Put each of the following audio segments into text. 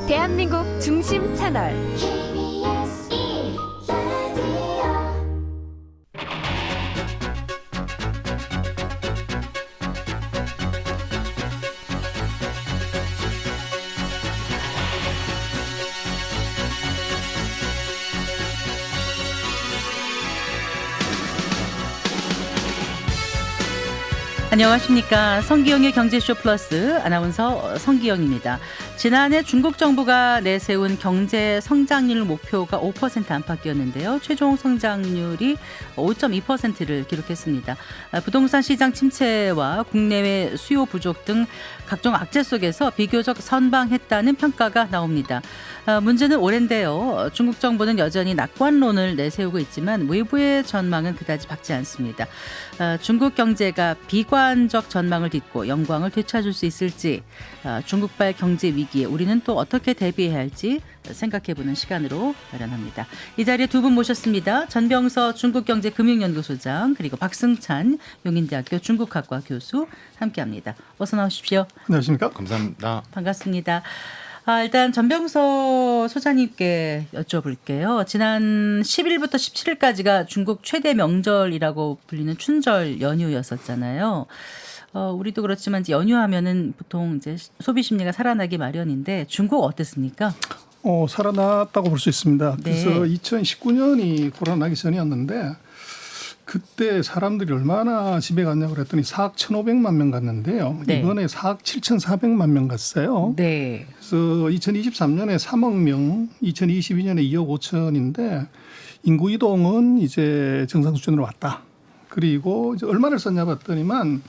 대한민국 중심 채널 KBS 1라디오 안녕하십니까. 성기영의 경제쇼 플러스 아나운서 성기영입니다. 지난해 중국 정부가 내세운 경제 성장률 목표가 5% 안팎이었는데요. 최종 성장률이 5.2%를 기록했습니다. 부동산 시장 침체와 국내외 수요 부족 등 각종 악재 속에서 비교적 선방했다는 평가가 나옵니다. 문제는 오랜데요. 중국 정부는 여전히 낙관론을 내세우고 있지만 외부의 전망은 그다지 밝지 않습니다. 중국 경제가 비관적 전망을 딛고 영광을 되찾을 수 있을지, 중국발 경제 위기에 우리는 또 어떻게 대비해야 할지 생각해보는 시간으로 마련합니다. 이 자리에 두 분 모셨습니다. 전병서 중국경제금융연구소장, 그리고 박승찬 용인대학교 중국학과 교수 함께합니다. 어서 나오십시오. 안녕하십니까? 감사합니다. 반갑습니다. 일단 전병서 소장님께 여쭤볼게요. 지난 10일부터 17일까지가 중국 최대 명절이라고 불리는 춘절 연휴였었잖아요. 우리도 그렇지만 이제 연휴하면은 보통 이제 소비 심리가 살아나기 마련인데 중국 어땠습니까? 살아났다고 볼 수 있습니다. 네. 그래서 2019년이 코로나 나기 전이었는데 그때 사람들이 얼마나 집에 갔냐고 그랬더니 4억 1,500만 명 갔는데요. 네. 이번에 4억 7,400만 명 갔어요. 네. 그래서 2023년에 3억 명, 2022년에 2억 5천인데 인구 이동은 이제 정상 수준으로 왔다. 그리고 이제 얼마를 썼냐 봤더니만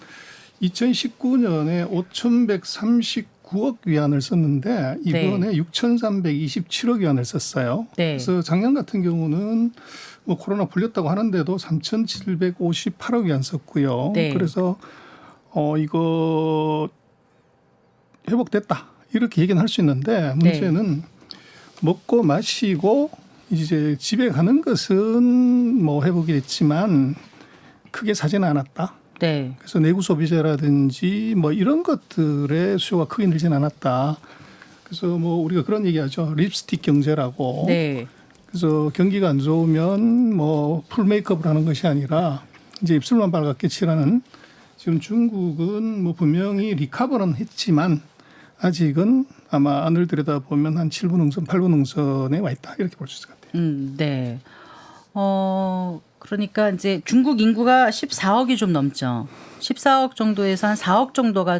2019년에 5,139억 위안을 썼는데 이번에 6,327억 위안을 썼어요. 네. 그래서 작년 같은 경우는 뭐 코로나 풀렸다고 하는데도 3,758억 위안 썼고요. 네. 그래서 이거 회복됐다 이렇게 얘기는 할 수 있는데 문제는 먹고 마시고 이제 집에 가는 것은 뭐 회복이 됐지만 크게 사지는 않았다. 네. 그래서 내구 소비재라든지 뭐 이런 것들의 수요가 크게 늘지는 않았다. 그래서 뭐 우리가 그런 얘기하죠. 립스틱 경제라고. 네. 그래서 경기가 안 좋으면 뭐 풀 메이크업을 하는 것이 아니라 이제 입술만 빨갛게 칠하는, 지금 중국은 뭐 분명히 리커버는 했지만 아직은 아마 안을 들여다보면 한 7분 응선, 8분 응선에 와 있다. 이렇게 볼 수 있을 것 같아요. 네. 그러니까 이제 중국 인구가 14억이 좀 넘죠. 14억 정도에서 한 4억 정도가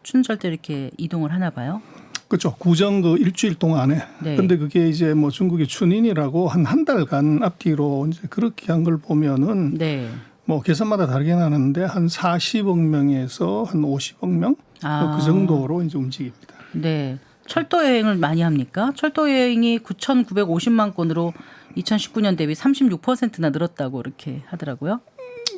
춘절 때 이렇게 이동을 하나 봐요. 그렇죠. 구정 그 일주일 동안에. 네. 근데 그게 이제 뭐 중국의 춘인이라고 한 달간 앞뒤로 이제 그렇게 한 걸 보면은 네. 뭐 계산마다 다르긴 하는데 한 40억 명에서 한 50억 명? 그 정도로 이제 움직입니다. 네. 철도 여행을 많이 합니까? 철도 여행이 9,950만 건으로 2019년 대비 36%나 늘었다고 이렇게 하더라고요.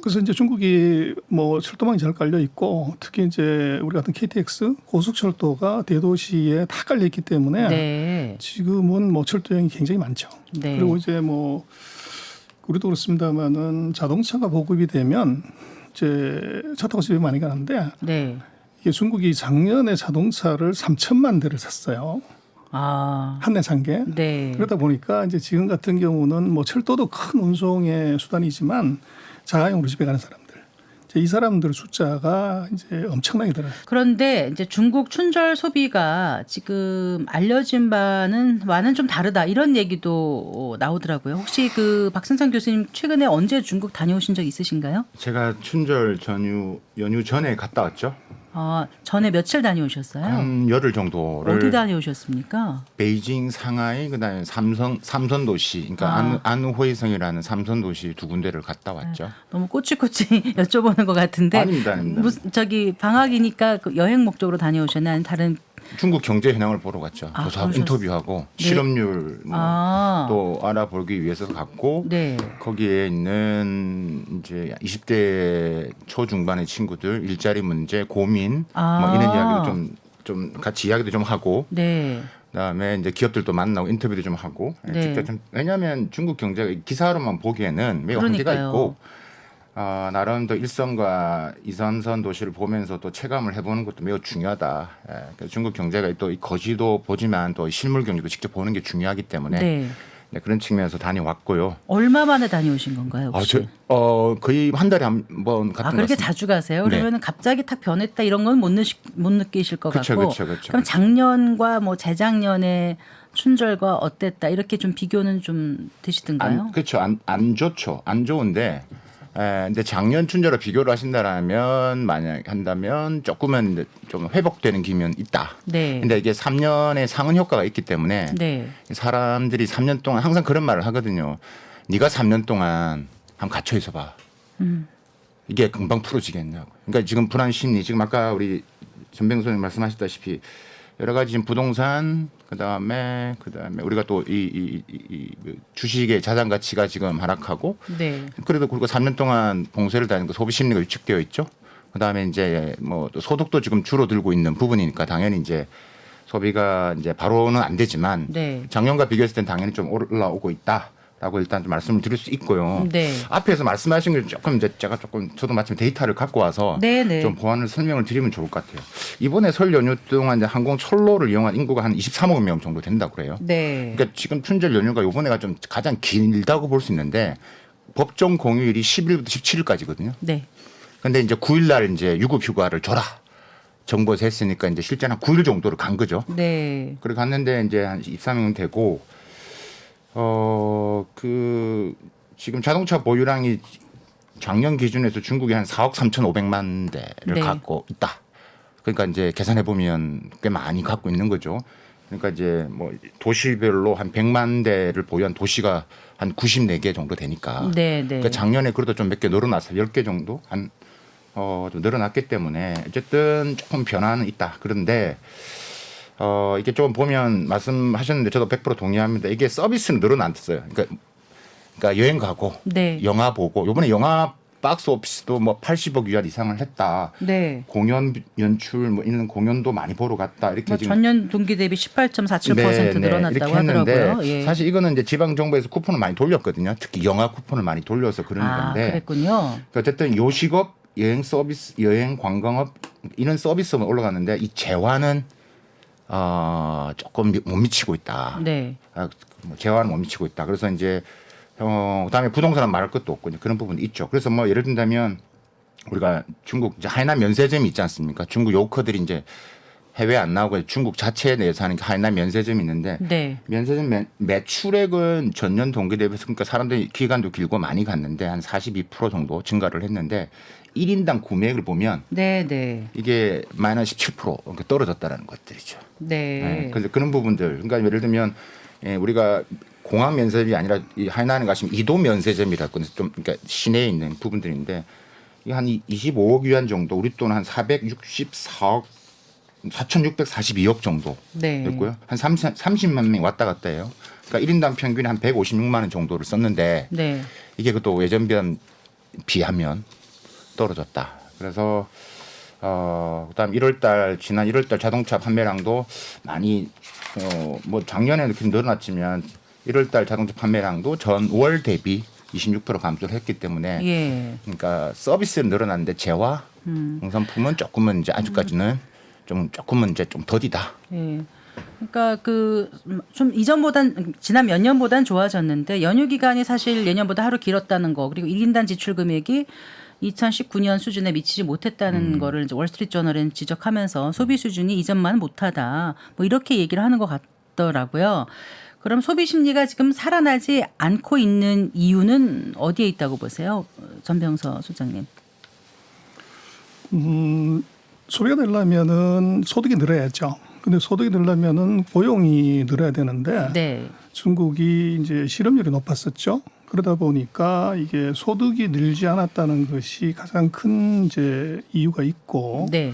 그래서 이제 중국이 뭐 철도망이 잘 깔려 있고 특히 이제 우리 같은 KTX 고속철도가 대도시에 다 깔려 있기 때문에 네. 지금은 뭐 철도 여행이 굉장히 많죠. 네. 그리고 이제 뭐 우리도 그렇습니다만은 자동차가 보급이 되면 이제 차 타고 집에 많이 가는데 네. 이게 중국이 작년에 자동차를 3천만 대를 샀어요. 한 해 산 게. 네. 그러다 보니까 이제 지금 같은 경우는 뭐 철도도 큰 운송의 수단이지만 자가용으로 집에 가는 사람들, 이제 이 사람들 숫자가 이제 엄청나게 늘어요. 그런데 이제 중국 춘절 소비가 지금 알려진 와는 좀 다르다 이런 얘기도 나오더라고요. 혹시 그 박승찬 교수님 최근에 언제 중국 다녀오신 적 있으신가요? 제가 춘절 연휴 전에 갔다 왔죠. 전에 며칠 다녀오셨어요? 한 열흘 정도를. 어디 다녀오셨습니까? 베이징, 상하이, 그다음에 삼선 도시, 그러니까 안후이성이라는 삼선 도시 두 군데를 갔다 왔죠. 너무 꼬치꼬치 여쭤보는 것 같은데. 아닙니다. 무슨 방학이니까 그 여행 목적으로 다녀오셨나요? 아니면 다른 중국 경제 현황을 보러 갔죠. 조사하고 그러셨어요. 인터뷰하고 네. 실업률 또 알아보기 위해서 갔고 네. 거기에 있는 이제 20대 초중반의 친구들 일자리 문제 고민 뭐 이런 이야기도 좀 같이 이야기도 좀 하고 네. 그다음에 이제 기업들도 만나고 인터뷰도 좀 하고 네. 직접 좀 왜냐하면 중국 경제가 기사로만 보기에는 매우 한계가 그러니까요. 있고 나름 또 1선과 2선선 도시를 보면서 또 체감을 해보는 것도 매우 중요하다. 그래서 중국 경제가 또 이 거지도 보지만 또 실물 경제도 직접 보는 게 중요하기 때문에 네. 네, 그런 측면에서 다녀왔고요. 얼마 만에 다녀오신 건가요, 혹시? 거의 한 달에 한 번 갔던 것 그렇게 같습니다. 자주 가세요? 네. 그러면 갑자기 탁 변했다 이런 건 못 느끼실 것 그쵸, 같고. 그쵸, 그쵸, 그럼 그쵸. 작년과 뭐 재작년의 춘절과 어땠다 이렇게 좀 비교는 좀 되시던가요? 그렇죠. 안 좋죠. 안 좋은데. 근데 작년 춘절과 비교를 하신다라면 만약 한다면 조금은 이제 좀 회복되는 기미는 있다. 네. 근데 이게 3년의 상흔 효과가 있기 때문에 네. 사람들이 3년 동안 항상 그런 말을 하거든요. 네가 3년 동안 한번 갇혀 있어봐. 이게 금방 풀어지겠냐고. 그러니까 지금 불안 심리 지금 아까 우리 전병선님 말씀하셨다시피 여러 가지 지금 부동산 그다음에 우리가 또 이 주식의 자산 가치가 지금 하락하고 네. 그래도 그리고 3년 동안 봉쇄를 다니고 소비 심리가 위축되어 있죠. 그다음에 이제 뭐 또 소득도 지금 줄어들고 있는 부분이니까 당연히 이제 소비가 이제 바로는 안 되지만 네. 작년과 비교했을 땐 당연히 좀 올라오고 있다라고 일단 좀 말씀을 드릴 수 있고요. 네. 앞에서 말씀하신 게 조금 이제 제가 조금 저도 마침 데이터를 갖고 와서 네, 네. 좀 보완을 설명을 드리면 좋을 것 같아요. 이번에 설 연휴 동안 이제 항공 철로를 이용한 인구가 한 23억 명 정도 된다고 그래요. 네. 그러니까 지금 춘절 연휴가 이번에가 좀 가장 길다고 볼 수 있는데 법정 공휴일이 10일부터 17일까지거든요. 네. 근데 이제 9일 날 이제 유급 휴가를 줘라. 정부에서 했으니까 이제 실제는 한 9일 정도를 간 거죠. 네. 그래 갔는데 이제 한 23명 되고 지금 자동차 보유량이 작년 기준에서 중국이 한 4억 3,500만 대를 네. 갖고 있다. 그러니까 이제 계산해 보면 꽤 많이 갖고 있는 거죠. 그러니까 이제 뭐 도시별로 한 100만 대를 보유한 도시가 한 94개 정도 되니까. 네, 네. 그러니까 작년에 그래도 좀 몇 개 늘어났어요. 10개 정도 좀 늘어났기 때문에 어쨌든 조금 변화는 있다. 그런데 이게 좀 보면 말씀하셨는데 저도 100% 동의합니다. 이게 서비스는 늘어났어요. 그러니까 여행 가고 네. 영화 보고 이번에 영화 박스 오피스도 뭐 80억 위안 이상을 했다. 네. 공연 연출 뭐 이런 공연도 많이 보러 갔다. 이렇게 뭐 지금 전년 동기 대비 18.47% 네, 늘어났다고 이렇게 했는데 하더라고요. 예. 사실 이거는 이제 지방 정부에서 쿠폰을 많이 돌렸거든요. 특히 영화 쿠폰을 많이 돌려서 그런 건데. 그랬군요. 그러니까 어쨌든 요식업, 여행 서비스, 여행 관광업 이런 서비스만 올라갔는데 이 재화는 조금 못 미치고 있다. 네. 재화는 못 미치고 있다. 그래서 이제 그다음에 부동산은 말할 것도 없고 이제 그런 부분이 있죠. 그래서 뭐 예를 든다면 우리가 중국 이제 하이난 면세점이 있지 않습니까? 중국 요커들이 이제 해외 안 나오고 중국 자체에 내에서 하는 하이난 면세점이 있는데 네. 면세점 매출액은 전년 동기 대비해서 그러니까 사람들이 기간도 길고 많이 갔는데 한 42% 정도 증가를 했는데 1인당 구매액을 보면 네, 네. 이게 마이너스 17% 그러니까 떨어졌다라는 것들이죠. 네. 네. 그래서 그런 부분들 그러니까 예를 들면 우리가 공항 면세점이 아니라 이 하이난에 가시면 이도 면세점이라고 좀 그러니까 시내에 있는 부분들인데 이게 한 25억 위안 정도 우리 돈 한 464억 4,642억 정도 네. 됐고요. 한 30만 명이 왔다 갔다 해요. 그러니까 1인당 평균 한 156만 원 정도를 썼는데 네. 이게 또 예전 비하면 떨어졌다. 그래서 그다음 1월달 지난 1월달 자동차 판매량도 많이 뭐 작년에 이렇게 늘어났지만 1월달 자동차 판매량도 전 5월 대비 26% 감소를 했기 때문에 예. 그러니까 서비스는 늘어났는데 재화 공산품은 조금은 이제 아직까지는 조금은 이제 좀 더디다. 예. 그러니까 좀 이전보단 지난 몇 년보단 좋아졌는데 연휴 기간이 사실 예년보다 하루 길었다는 거 그리고 1인당 지출 금액이 2019년 수준에 미치지 못했다는 거를 이제 월스트리트저널은 지적하면서 소비 수준이 이전만 못하다 뭐 이렇게 얘기를 하는 것 같더라고요. 그럼 소비 심리가 지금 살아나지 않고 있는 이유는 어디에 있다고 보세요, 전병서 소장님? 소비가 되려면은 소득이 늘어야죠. 근데 소득이 늘려면은 고용이 늘어야 되는데 네. 중국이 이제 실업률이 높았었죠. 그러다 보니까 이게 소득이 늘지 않았다는 것이 가장 큰 이제 이유가 있고 네.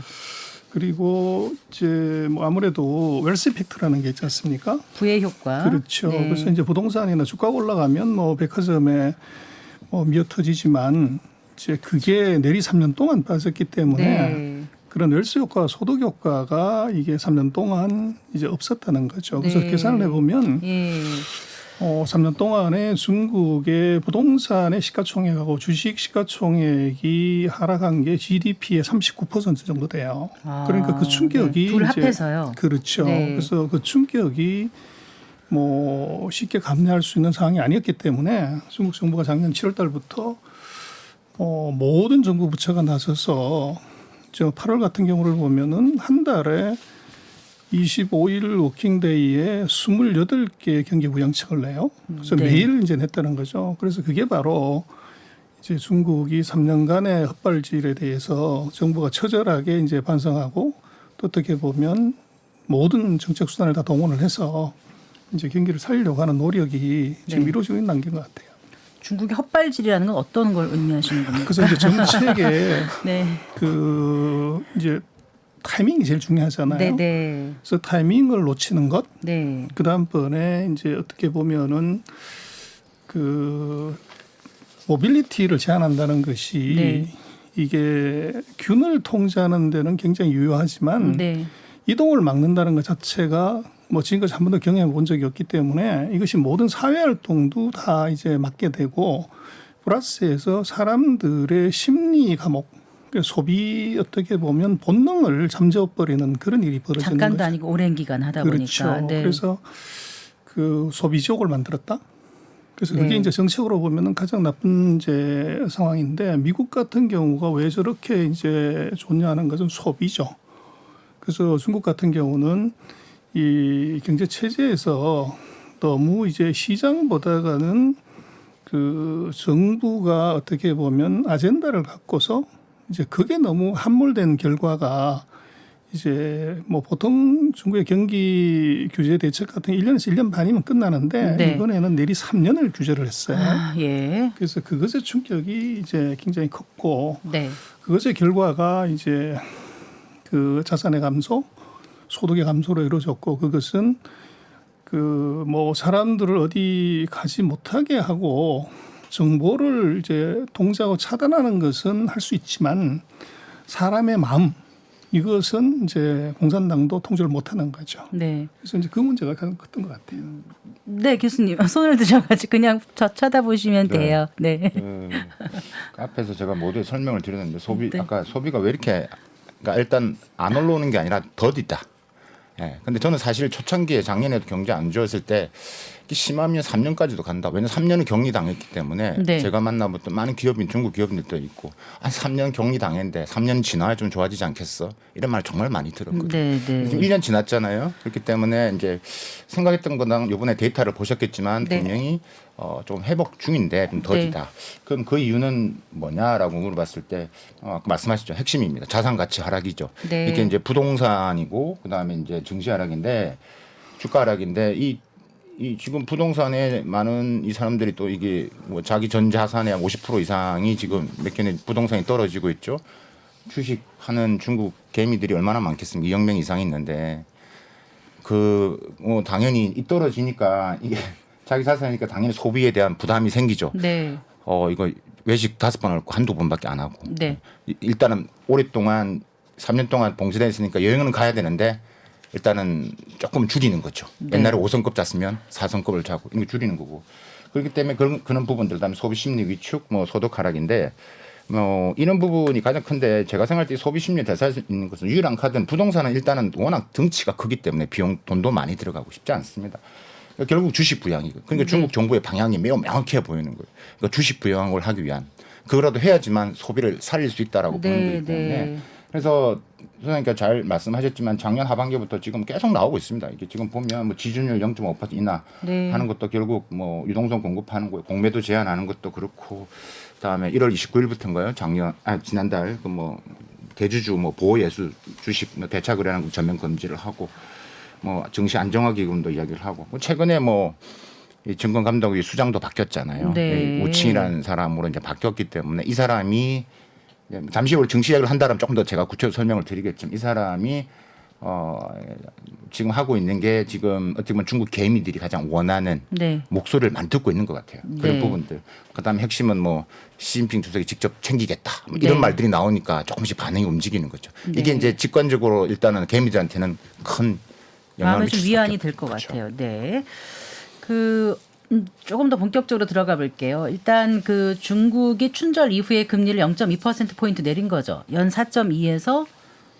그리고 이제 뭐 아무래도 웰스 이펙트라는 게 있지 않습니까? 부의 효과. 그렇죠. 네. 그래서 이제 부동산이나 주가가 올라가면 뭐 백화점에 뭐 미어터지지만 이제 그게 내리 3년 동안 빠졌기 때문에 네. 그런 웰스 효과, 소득 효과가 이게 3년 동안 이제 없었다는 거죠. 그래서 네. 계산을 해보면 예. 3년 동안에 중국의 부동산의 시가총액하고 주식 시가총액이 하락한 게 GDP의 39% 정도 돼요. 그러니까 그 충격이 네. 둘 이제 합해서요. 그렇죠. 네. 그래서 그 충격이 뭐 쉽게 감내할 수 있는 상황이 아니었기 때문에 중국 정부가 작년 7월 달부터 모든 정부 부처가 나서서 저 8월 같은 경우를 보면은 한 달에 25일 워킹데이에 28개 경기 부양책을 내요. 그래서 네. 매일 이제 냈다는 거죠. 그래서 그게 바로 이제 중국이 3년간의 헛발질에 대해서 정부가 처절하게 이제 반성하고 또 어떻게 보면 모든 정책 수단을 다 동원을 해서 이제 경기를 살리려고 하는 노력이 지금 네. 이루어지고 있는 단계인 것 같아요. 중국의 헛발질이라는 건 어떤 걸 의미하시는 겁니까? 그래서 이제 정책의 네. 그 이제 타이밍이 제일 중요하잖아요. 네, 네. 그래서 타이밍을 놓치는 것, 네. 그 다음번에 이제 어떻게 보면은 그 모빌리티를 제한한다는 것이 네. 이게 균을 통제하는 데는 굉장히 유효하지만 네. 이동을 막는다는 것 자체가 뭐 지금까지 한 번도 경험해 본 적이 없기 때문에 이것이 모든 사회 활동도 다 이제 막게 되고 플러스해서 사람들의 심리 감옥, 소비 어떻게 보면 본능을 잠재워버리는 그런 일이 벌어지는 잠깐도 거죠. 아니고 오랜 기간 하다 그렇죠. 보니까. 네. 그래서 그 소비 지옥을 만들었다. 그래서 네. 그게 이제 정책으로 보면은 가장 나쁜 이제 상황인데 미국 같은 경우가 왜 저렇게 이제 좋냐 하는 것은 소비죠. 그래서 중국 같은 경우는 이 경제 체제에서 너무 이제 시장보다는 그 정부가 어떻게 보면 아젠다를 갖고서 이제 그게 너무 함몰된 결과가 이제 뭐 보통 중국의 경기 규제 대책 같은 게 1년에서 1년 반이면 끝나는데 네. 이번에는 내리 3년을 규제를 했어요. 아, 예. 그래서 그것의 충격이 이제 굉장히 컸고 네. 그것의 결과가 이제 그 자산의 감소, 소득의 감소로 이루어졌고 그것은 그 뭐 사람들을 어디 가지 못하게 하고 정보를 이제 통제하고 차단하는 것은 할 수 있지만 사람의 마음 이것은 이제 공산당도 통제를 못하는 거죠. 네. 그래서 이제 그 문제가 가장 컸던 것 같아요. 네, 교수님. 손을 드셔가지고 그냥 쳐다보시면 네. 돼요. 네. 그 앞에서 제가 모두 설명을 드렸는데 소비 네. 아까 소비가 왜 이렇게 그러니까 일단 안 올라오는 게 아니라 더디다. 예. 근데 저는 사실 초창기에 작년에도 경제 안 좋았을 때 심하면 3년까지도 간다. 왜냐하면 3년은 격리 당했기 때문에 네. 제가 만나봤던 많은 기업인 중국 기업인들도 있고 한 3년 격리 당했는데 3년 지나야 좀 좋아지지 않겠어? 이런 말 정말 많이 들었거든요. 네, 네. 지금 1년 지났잖아요. 그렇기 때문에 이제 생각했던 거랑 이번에 데이터를 보셨겠지만 네. 분명히 좀 회복 중인데 좀 더디다. 그럼 그 이유는 뭐냐라고 물어봤을 때 아까 말씀하셨죠. 핵심입니다. 자산 가치 하락이죠. 네. 이게 이제 부동산이고 그다음에 이제 증시 하락인데 주가 하락인데 이 지금 부동산에 많은 이 사람들이 또 이게 뭐 자기 전 자산의 한 50% 이상이 지금 몇 개는 부동산이 떨어지고 있죠. 주식하는 중국 개미들이 얼마나 많겠습니까? 2억 명 이상 있는데 당연히 이 떨어지니까 이게 자기 자산이니까 당연히 소비에 대한 부담이 생기죠. 네. 이거 외식 5번 할 거 한두 번밖에 안 하고. 네. 일단은 오랫동안 3년 동안 봉쇄돼 있으니까 여행은 가야 되는데 일단은 조금 줄이는 거죠. 네. 옛날에 5성급 잤으면 4성급을 자고 이거 줄이는 거고. 그렇기 때문에 그런 부분들 그다음에 소비 심리 위축 뭐 소득 하락인데 이런 부분이 가장 큰데 제가 생각할 때 소비 심리 대사할 수 있는 것은 유일한 카드는 부동산은 일단은 워낙 덩치가 크기 때문에 돈도 많이 들어가고 싶지 않습니다. 그러니까 결국 주식 부양이고 그러니까 중국 정부의 방향이 매우 명확해 보이는 거예요. 그러니까 주식 부양을 하기 위한 그거라도 해야지만 소비를 살릴 수 있다라고 네, 보는 거기 때문에 네. 그래서 선생님께서 잘 말씀하셨지만 작년 하반기부터 지금 계속 나오고 있습니다. 이게 지금 보면 뭐 지준율 0.5% 인하 네. 하는 것도 결국 뭐 유동성 공급하는 거, 공매도 제한하는 것도 그렇고, 그다음에 1월 29일부터인가요? 지난달 그 뭐 대주주 뭐 보호예수 주식 뭐 대차 거래하는 거 전면 금지를 하고, 뭐 증시 안정화 기금도 이야기를 하고, 최근에 뭐 이 증권감독이 수장도 바뀌었잖아요. 네. 우칭이라는 사람으로 이제 바뀌었기 때문에 이 사람이 잠시 후에 증시 이야기를 한다면 조금 더 제가 구체적으로 설명을 드리겠지만 이 사람이 지금 하고 있는 게 지금 어떻게 보면 중국 개미들이 가장 원하는 네. 목소리를 많이 듣고 있는 것 같아요. 그런 네. 부분들. 그다음에 핵심은 뭐 시진핑 주석이 직접 챙기겠다 뭐 네. 이런 말들이 나오니까 조금씩 반응이 움직이는 거죠. 네. 이게 이제 직관적으로 일단은 개미들한테는 큰 영향을 마음에 미칠 좀 수밖에 위안이 될 것 없죠. 같아요. 네. 그 조금 더 본격적으로 들어가 볼게요. 일단 그 중국이 춘절 이후에 금리를 0.2% 포인트 내린 거죠. 연 4.2에서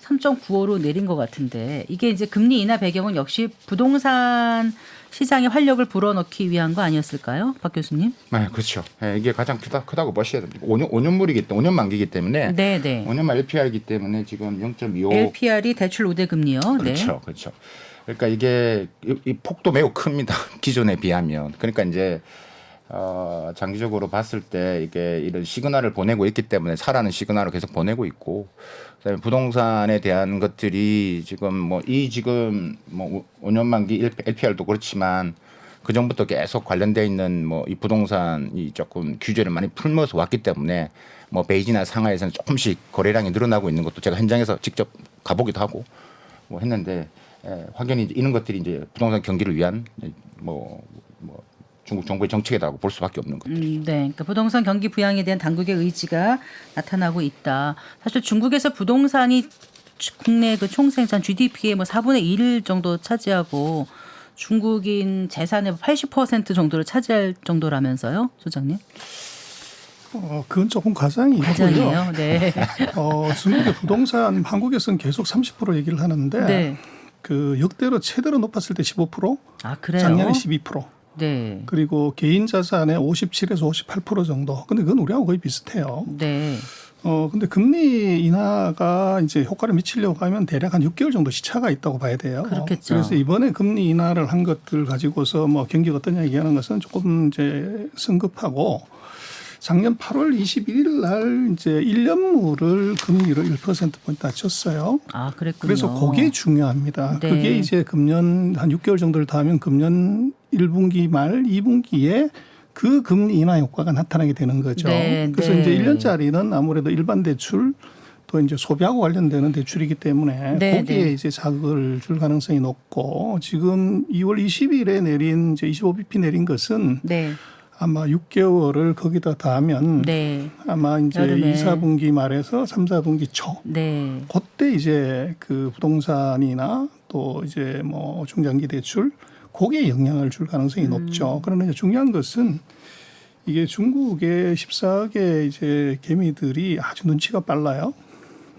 3.95로 내린 것 같은데 이게 이제 금리 인하 배경은 역시 부동산 시장의 활력을 불어넣기 위한 거 아니었을까요, 박 교수님? 네, 그렇죠. 네, 이게 가장 크다고 보셔야 됩니다. 5년 만기이기 때문에 네. 5년만 LPR이기 때문에 지금 0.25 LPR이 대출 우대 금리요. 그렇죠, 그렇죠. 그러니까 이게 이 폭도 매우 큽니다. 기존에 비하면. 그러니까 이제 장기적으로 봤을 때 이게 이런 시그널을 보내고 있기 때문에 사라는 시그널을 계속 보내고 있고, 그다음에 부동산에 대한 것들이 지금 뭐 5년 만기 LPR도 그렇지만 그 전부터 계속 관련돼 있는 뭐 이 부동산이 조금 규제를 많이 풀면서 왔기 때문에 뭐 베이징이나 상하이에서는 조금씩 거래량이 늘어나고 있는 것도 제가 현장에서 직접 가보기도 하고 뭐 했는데 확연히 이런 것들이 이제 부동산 경기를 위한 뭐 중국 정부의 정책이라고 볼 수밖에 없는 거죠. 네, 그러니까 부동산 경기 부양에 대한 당국의 의지가 나타나고 있다. 사실 중국에서 부동산이 국내 그 총생산 GDP의 뭐 4분의 1 정도 차지하고 중국인 재산의 80% 정도를 차지할 정도라면서요, 소장님? 그건 조금 과장이고요. 가장이에요. 네. 중국의 부동산 한국에서는 계속 30% 얘기를 하는데 네. 그 역대로 최대로 높았을 때 15%, 아, 그래요? 작년에 12%. 네. 그리고 개인 자산의 57에서 58% 정도. 근데 그건 우리하고 거의 비슷해요. 네. 근데 금리 인하가 이제 효과를 미치려고 하면 대략 한 6개월 정도 시차가 있다고 봐야 돼요. 그렇겠죠. 그래서 이번에 금리 인하를 한 것들 가지고서 뭐 경기가 어떠냐 얘기하는 것은 조금 이제 성급하고, 작년 8월 21일 날 이제 1년물을 금리를 1%포인트 낮췄어요. 아, 그랬군요. 그래서 그게 중요합니다. 네. 그게 이제 금년 한 6개월 정도를 더 하면 금년 1분기 말 2분기에 그 금리 인하 효과가 나타나게 되는 거죠. 네, 그래서 네. 이제 1년짜리는 아무래도 일반 대출 또 이제 소비하고 관련되는 대출이기 때문에 네, 거기에 네. 이제 자극을 줄 가능성이 높고, 지금 2월 20일에 내린 이제 25bp 내린 것은 네. 아마 6개월을 거기다 더하면 네. 아마 이제 여름에. 2, 4분기 말에서 3, 4분기 초 네. 그때 이제 그 부동산이나 또 이제 뭐 중장기 대출 거기에 영향을 줄 가능성이 높죠. 그러나 이제 중요한 것은 이게 중국의 14개 이제 개미들이 아주 눈치가 빨라요.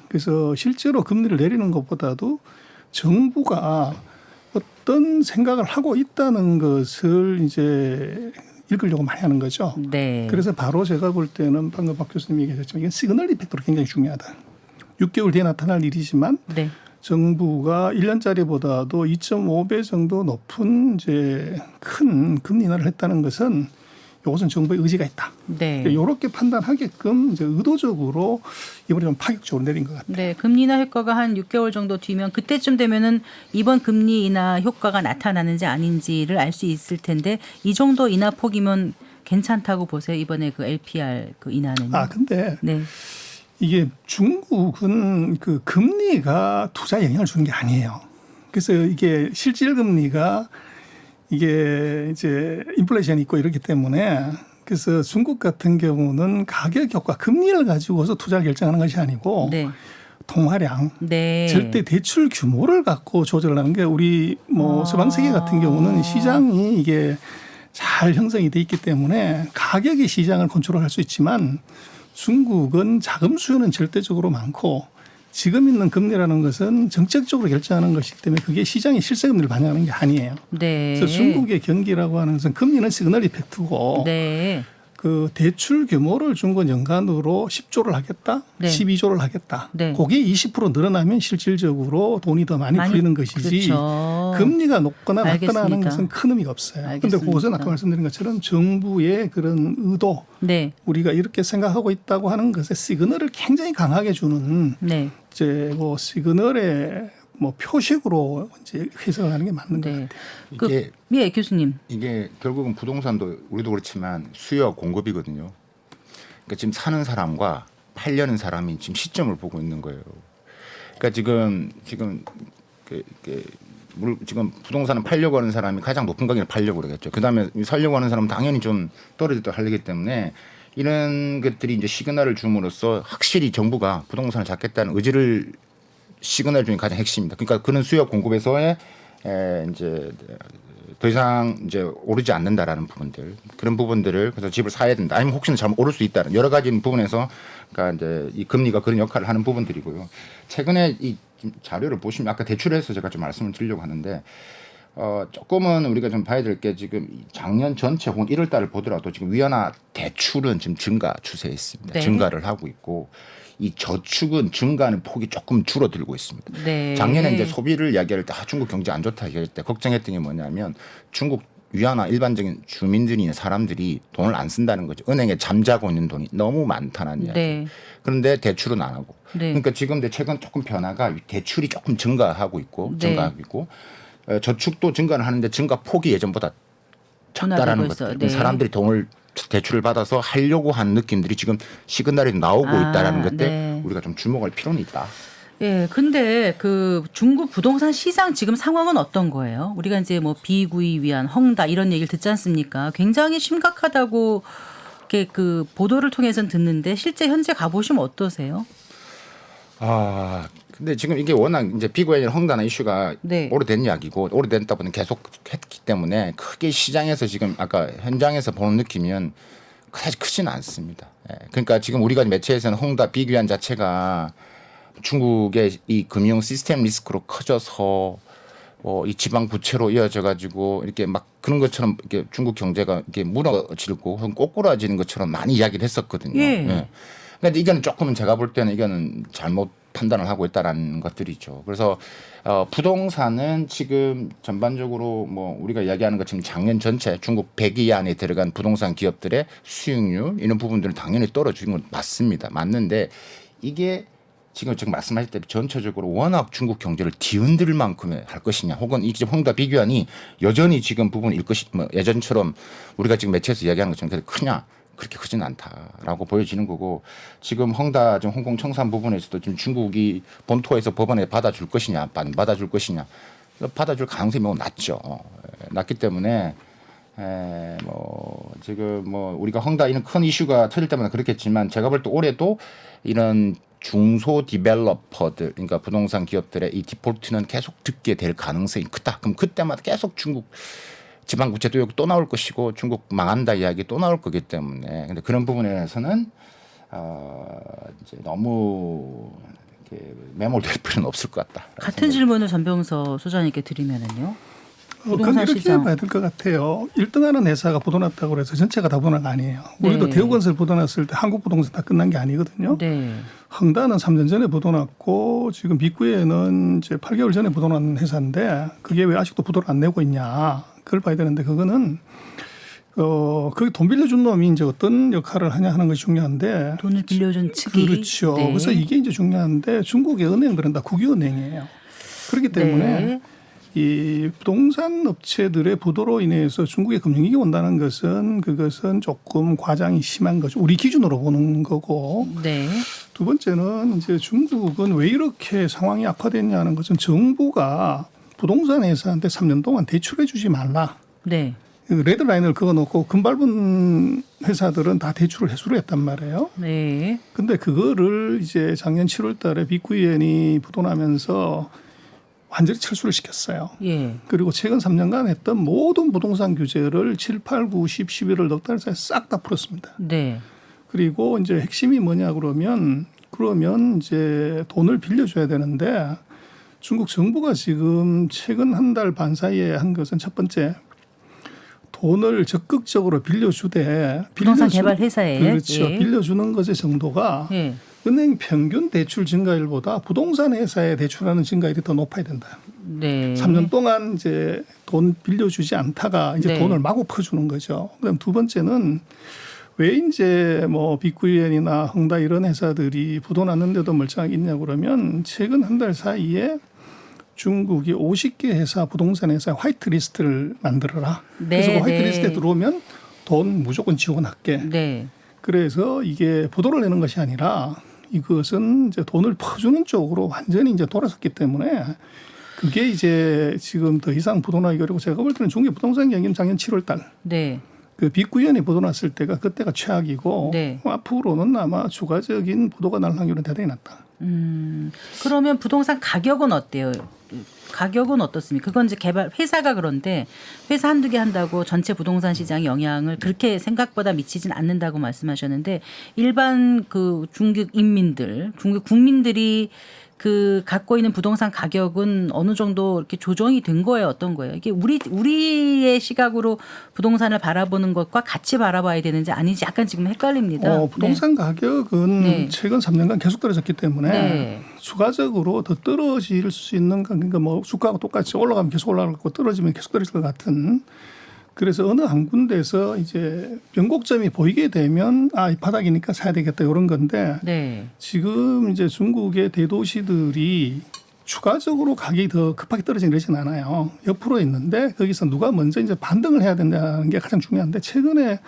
그래서 실제로 금리를 내리는 것보다도 정부가 어떤 생각을 하고 있다는 것을 이제 읽으려고 많이 하는 거죠. 네. 그래서 바로 제가 볼 때는 방금 박 교수님이 얘기하셨지만 이건 시그널 이펙트로 굉장히 중요하다. 6개월 뒤에 나타날 일이지만 네. 정부가 1년짜리보다도 2.5배 정도 높은 이제 큰 금리 인하를 했다는 것은 이것은 정부의 의지가 있다. 네. 이렇게 판단하게끔 이제 의도적으로 이번에 좀 파격적으로 내린 것 같아요. 네, 금리 인하 효과가 한 6개월 정도 뒤면 그때쯤 되면은 이번 금리 인하 효과가 나타나는지 아닌지를 알 수 있을 텐데 이 정도 인하 폭이면 괜찮다고 보세요. 이번에 그 LPR 그 인하는. 근데 네. 이게 중국은 그 금리가 투자에 영향을 주는 게 아니에요. 그래서 이게 실질 금리가 이게 이제 인플레이션이 있고 이렇기 때문에, 그래서 중국 같은 경우는 가격 효과, 금리를 가지고서 투자를 결정하는 것이 아니고 네. 통화량, 네. 절대 대출 규모를 갖고 조절을 하는 게, 우리 뭐 서방 세계 같은 경우는 시장이 이게 잘 형성이 돼 있기 때문에 가격이 시장을 컨트롤할 수 있지만, 중국은 자금 수요는 절대적으로 많고 지금 있는 금리라는 것은 정책적으로 결정하는 것이기 때문에 그게 시장의 실제 금리를 반영하는 게 아니에요. 네. 그래서 중국의 경기라고 하는 것은 금리는 시그널 이펙트고 네. 그 대출 규모를 중국 연간으로 10조를 하겠다, 네. 12조를 하겠다. 네. 그게 20% 늘어나면 실질적으로 돈이 더 많이 풀리는 것이지, 그렇죠. 금리가 높거나 낮거나 하는 알겠습니다. 것은 큰 의미가 없어요. 그런데 알겠습니다. 그것은 아까 말씀드린 것처럼 정부의 그런 의도, 네. 우리가 이렇게 생각하고 있다고 하는 것에 시그널을 굉장히 강하게 주는 네. 이제 뭐 시그널의 뭐 표식으로 이제 해석을 하는 게 맞는 것 네. 같아요. 예, 교수님. 이게 결국은 부동산도 우리도 그렇지만 수요와 공급이거든요. 그러니까 지금 사는 사람과 팔려는 사람이 지금 시점을 보고 있는 거예요. 그러니까 지금 지금 부동산을 팔려고 하는 사람이 가장 높은 가격에 팔려고 그러겠죠. 그다음에 살려고 하는 사람은 당연히 좀 떨어졌다 하려기 때문에 이런 것들이 이제 시그널을 줌으로써 확실히 정부가 부동산을 잡겠다는 의지를 시그널 중에 가장 핵심입니다. 그러니까 그런 수요 공급에서의 이제 더 이상 이제 오르지 않는다라는 부분들 그런 부분들을 그래서 집을 사야 된다. 아니면 혹시나 잘못 오를 수 있다는 여러 가지 부분에서 그러니까 이제 이 금리가 그런 역할을 하는 부분들이고요. 최근에 이 자료를 보시면 아까 대출해서 제가 좀 말씀을 드리려고 하는데 조금은 우리가 좀 봐야 될 게 지금 작년 전체 혹은 1월 달을 보더라도 지금 위안화 대출은 지금 증가 추세에 있습니다. 네. 증가를 하고 있고 이 저축은 증가하는 폭이 조금 줄어들고 있습니다. 네. 작년에 이제 소비를 이야기할 때 중국 경제 안 좋다 얘기할 때 걱정했던 게 뭐냐면 중국 위안화 일반적인 주민들이나 사람들이 돈을 안 쓴다는 거죠. 은행에 잠자고 있는 돈이 너무 많다는 이야기. 네. 그런데 대출은 안 하고. 네. 그러니까 지금 최근 조금 변화가 대출이 조금 증가하고 있고 네. 증가하고 있고 저축도 증가는 하는데 증가 폭이 예전보다 작다라는 둔화되고 것들. 있어요. 네. 사람들이 돈을 대출을 받아서 하려고 하는 느낌들이 지금 시그널이 나오고 있다라는 것들 네. 우리가 좀 주목할 필요는 있다. 예, 근데 그 중국 부동산 시장 지금 상황은 어떤 거예요? 우리가 이제 뭐 비구이 위안, 헝다 이런 얘기를 듣지 않습니까? 굉장히 심각하다고 이렇게 그 보도를 통해서는 듣는데 실제 현재 가보시면 어떠세요? 근데 지금 이게 워낙 이제 비구이 헝다나 이슈가 네. 오래된 이야기고 오래됐다 보니 계속 했기 때문에 크게 시장에서 지금 아까 현장에서 보는 느낌은 사실 크지는 않습니다. 예. 그러니까 지금 우리가 매체에서는 헝다 비구이 자체가 중국의 이 금융 시스템 리스크로 커져서 이 지방 부채로 이어져 가지고 이렇게 막 그런 것처럼 이렇게 중국 경제가 이렇게 무너지고 혹은 꼬꾸라지는 것처럼 많이 이야기를 했었거든요. 예. 그런데 이거는 조금은 제가 볼 때는 이거는 잘못 판단을 하고 있다라는 것들이죠. 그래서 부동산은 지금 전반적으로 뭐 우리가 이야기하는 것처럼 작년 전체 중국 100위 안에 들어간 부동산 기업들의 수익률 이런 부분들은 당연히 떨어지는 건 맞습니다. 맞는데 이게 지금 말씀하실 때 전체적으로 워낙 중국 경제를 뒤흔들 만큼의 할 것이냐 혹은 이 헝다 비교안이 여전히 지금 부분을 일 것이 뭐 예전처럼 우리가 지금 매체에서 이야기하는 것처럼 크냐 그렇게 크지는 않다라고 보여지는 거고 지금 헝다 지금 홍콩 청산 부분에서도 지금 중국이 본토에서 법원에 받아줄 것이냐 안 받아줄 것이냐 받아줄 가능성이 매우 낮죠. 낮기 때문에 뭐 지금 뭐 우리가 헝다 이런 큰 이슈가 터질 때마다 그렇겠지만 제가 볼 때 올해도 이런 중소 디벨로퍼들 그러니까 부동산 기업들의 이 디폴트는 계속 듣게 될 가능성이 크다. 그럼 그때마다 계속 중국 지방 부채도 여기 또 나올 것이고 중국 망한다 이야기 또 나올 거기 때문에 근데 그런 부분에서는 이제 너무 이렇게 매몰될 필요는 없을 것 같다. 같은 질문을 전병서 소장님께 드리면은요. 그건 부동산 이렇게 시장. 봐야 될 것 같아요. 1등하는 회사가 보도났다고 해서 전체가 다 보도난 거 아니에요. 우리도 네. 대우건설 보도났을 때 한국부동산 다 끝난 게 아니거든요. 네. 헝다는 3년 전에 보도났고 지금 빅구에는 이제 8개월 전에 보도난 회사인데 그게 왜 아직도 보도를 안 내고 있냐. 그걸 봐야 되는데 그거는 거기 돈 빌려준 놈이 이제 어떤 역할을 하냐 하는 것이 중요한데 돈을 빌려준 측이. 그렇죠. 네. 그래서 이게 이제 중요한데 중국의 은행들은 다 국유은행이에요. 그렇기 때문에 네. 이 부동산 업체들의 부도로 인해서 중국의 금융위기 온다는 것은 그것은 조금 과장이 심한 거죠. 우리 기준으로 보는 거고. 네. 두 번째는 이제 중국은 왜 이렇게 상황이 악화됐냐는 것은 정부가 부동산 회사한테 3년 동안 대출해 주지 말라. 네. 레드라인을 그어놓고 금 밟은 회사들은 다 대출을 해소를 했단 말이에요. 네. 근데 그거를 이제 작년 7월 달에 빅구이엔이 부도나면서 완전히 철수를 시켰어요. 예. 그리고 최근 3년간 했던 모든 부동산 규제를 7, 8, 9, 10, 11월 넉 달 사이에 싹 다 풀었습니다. 네. 그리고 이제 핵심이 뭐냐 그러면 이제 돈을 빌려줘야 되는데 중국 정부가 지금 최근 한 달 반 사이에 한 것은 첫 번째 돈을 적극적으로 빌려주되 부동산 개발 회사에. 그렇죠. 예. 빌려주는 것의 정도가 예. 은행 평균 대출 증가율보다 부동산 회사에 대출하는 증가율이 더 높아야 된다. 네. 3년 동안 이제 돈 빌려주지 않다가 이제 네. 돈을 마구 퍼주는 거죠. 그다음 두 번째는 왜 이제 뭐 빅구이엔이나 헝다 이런 회사들이 부도 났는데도 멀쩡하게 있냐 그러면 최근 한 달 사이에 중국이 50개 회사 부동산 회사 화이트리스트를 만들어라. 네, 그래서 그 화이트리스트에 네. 들어오면 돈 무조건 지원할게. 네. 그래서 이게 부도를 내는 것이 아니라 이것은 이제 돈을 퍼주는 쪽으로 완전히 이제 돌아섰기 때문에 그게 이제 지금 더 이상 부도나기 어렵고 제가 볼 때는 중국의 부동산 경기는 작년 7월 달 네. 그 빅구이엔이 부도났을 때가 그때가 최악이고 네. 앞으로는 아마 추가적인 부도가 날 확률은 대단히 낮다. 그러면 부동산 가격은 어때요? 가격은 어떻습니까? 그건 이제 개발 회사가 그런데 회사 한두 개 한다고 전체 부동산 시장에 영향을 그렇게 생각보다 미치진 않는다고 말씀하셨는데 일반 그 중국 인민들, 중국 국민들이 그 갖고 있는 부동산 가격은 어느 정도 이렇게 조정이 된 거예요? 어떤 거예요? 이게 우리의 시각으로 부동산을 바라보는 것과 같이 바라봐야 되는지 아닌지 약간 지금 헷갈립니다. 부동산 가격은 네. 최근 3년간 계속 떨어졌기 때문에 네. 추가적으로 더 떨어질 수 있는 그러니까 뭐 주가가 똑같이 올라가면 계속 올라가고 떨어지면 계속 떨어질 것 같은 그래서 어느 한 군데에서 이제 변곡점이 보이게 되면 이 바닥이니까 사야 되겠다 이런 건데 네. 지금 이제 중국의 대도시들이 추가적으로 가격이 더 급하게 떨어지는 이러진 않아요. 옆으로 있는데 거기서 누가 먼저 이제 반등을 해야 된다는 게 가장 중요한데 최근에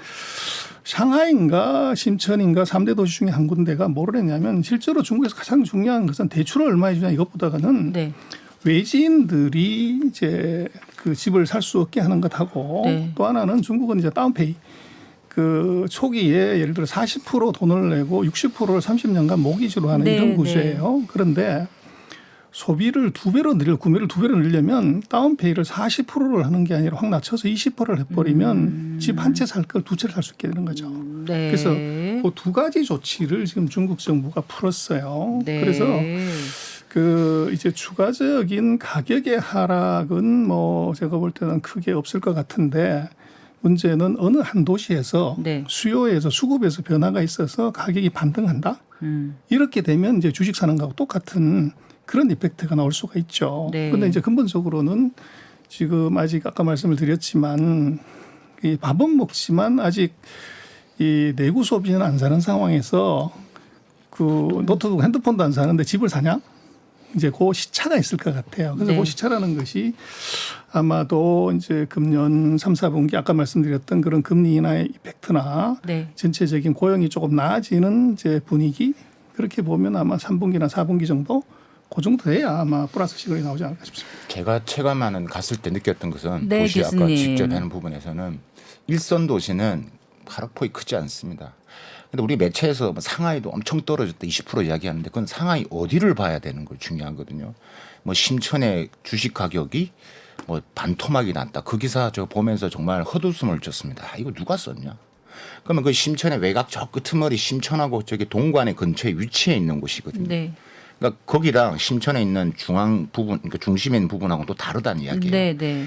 샹하이인가 심천인가 3대 도시 중에 한 군데가 뭐를 했냐면 실제로 중국에서 가장 중요한 것은 대출을 얼마에 주냐 이것보다는 네. 외지인들이 이제 그 집을 살 수 없게 하는 것하고 네. 또 하나는 중국은 이제 다운페이 그 초기에 예를 들어 40% 돈을 내고 60%를 30년간 모기지로 하는 네, 이런 구조예요. 그런데 소비를 2배로 늘려 구매를 2배로 늘려면 다운페이를 40%를 하는 게 아니라 확 낮춰서 20%를 해버리면 집 한 채 살 걸 2채를 살 수 있게 되는 거죠. 네. 그래서 그 두 가지 조치를 지금 중국 정부가 풀었어요. 네. 그래서 그 이제 추가적인 가격의 하락은 뭐 제가 볼 때는 크게 없을 것 같은데 문제는 어느 한 도시에서 네. 수요에서 수급에서 변화가 있어서 가격이 반등한다. 이렇게 되면 이제 주식 사는 거하고 똑같은 그런 이펙트가 나올 수가 있죠. 그런데 네. 이제 근본적으로는 지금 아직 아까 말씀을 드렸지만 이 밥은 먹지만 아직 이 내구 소비는 안 사는 상황에서 그 노트북 핸드폰도 안 사는데 집을 사냐? 이제 그 시차가 있을 것 같아요. 그래서 네. 그 시차라는 것이 아마도 이제 금년 3, 4분기 아까 말씀드렸던 그런 금리 인하의 이펙트나 네. 전체적인 고용이 조금 나아지는 이제 분위기 그렇게 보면 아마 3분기나 4분기 정도 그 정도 돼야 아마 플러스 시그널이 나오지 않을까 싶습니다. 제가 체감하는 갔을 때 느꼈던 것은 네, 도시 아까 교수님. 직접 하는 부분에서는 일선 도시는 하락폭이 크지 않습니다. 근데 우리 매체에서 뭐 상하이도 엄청 떨어졌다 20% 이야기하는데 그건 상하이 어디를 봐야 되는 걸 중요하거든요. 뭐 심천의 주식 가격이 뭐 반토막이 났다. 그 기사 저 보면서 정말 헛웃음을 쳤습니다. 이거 누가 썼냐? 그러면 그 심천의 외곽 저 끄트머리 심천하고 저기 동관의 근처에 위치해 있는 곳이거든요. 네. 그러니까 거기랑 심천에 있는 중앙 부분, 그러니까 중심에 있는 부분하고는 또 다르다는 이야기예요. 네. 네.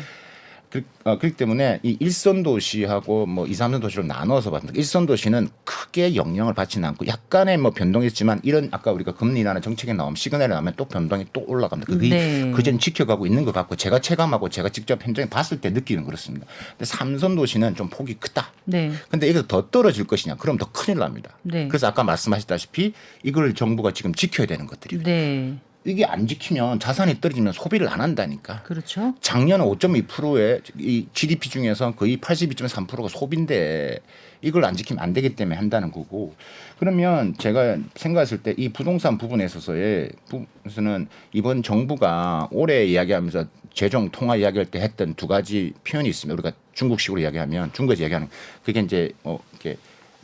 그렇기 때문에 이 일선 도시하고 뭐 2, 3선 도시로 나눠서 봤는데 일선 도시는 크게 영향을 받지는 않고 약간의 뭐 변동이 있지만 이런 아까 우리가 금리 인하는 정책에 나오면 시그널이 나오면 또 변동이 또 올라갑니다. 그게 네. 그전 지켜가고 있는 것 같고 제가 체감하고 제가 직접 현장에 봤을 때 느끼는 그렇습니다. 근데 3선 도시는 좀 폭이 크다. 네. 근데 이게 더 떨어질 것이냐? 그럼 더 큰일 납니다. 네. 그래서 아까 말씀하셨다시피 이걸 정부가 지금 지켜야 되는 것들이에요. 네. 이게 안 지키면 자산이 떨어지면 소비를 안 한다니까. 그렇죠. 작년 5.2%의 이 GDP 중에서 거의 82.3%가 소비인데 이걸 안 지키면 안 되기 때문에 한다는 거고. 그러면 제가 생각했을 때 이 부동산 부분에 있어서는 이번 정부가 올해 이야기하면서 재정 통화 이야기할 때 했던 두 가지 표현이 있습니다. 우리가 중국식으로 이야기하면 중국에서 이야기하는 그게 이제 이렇게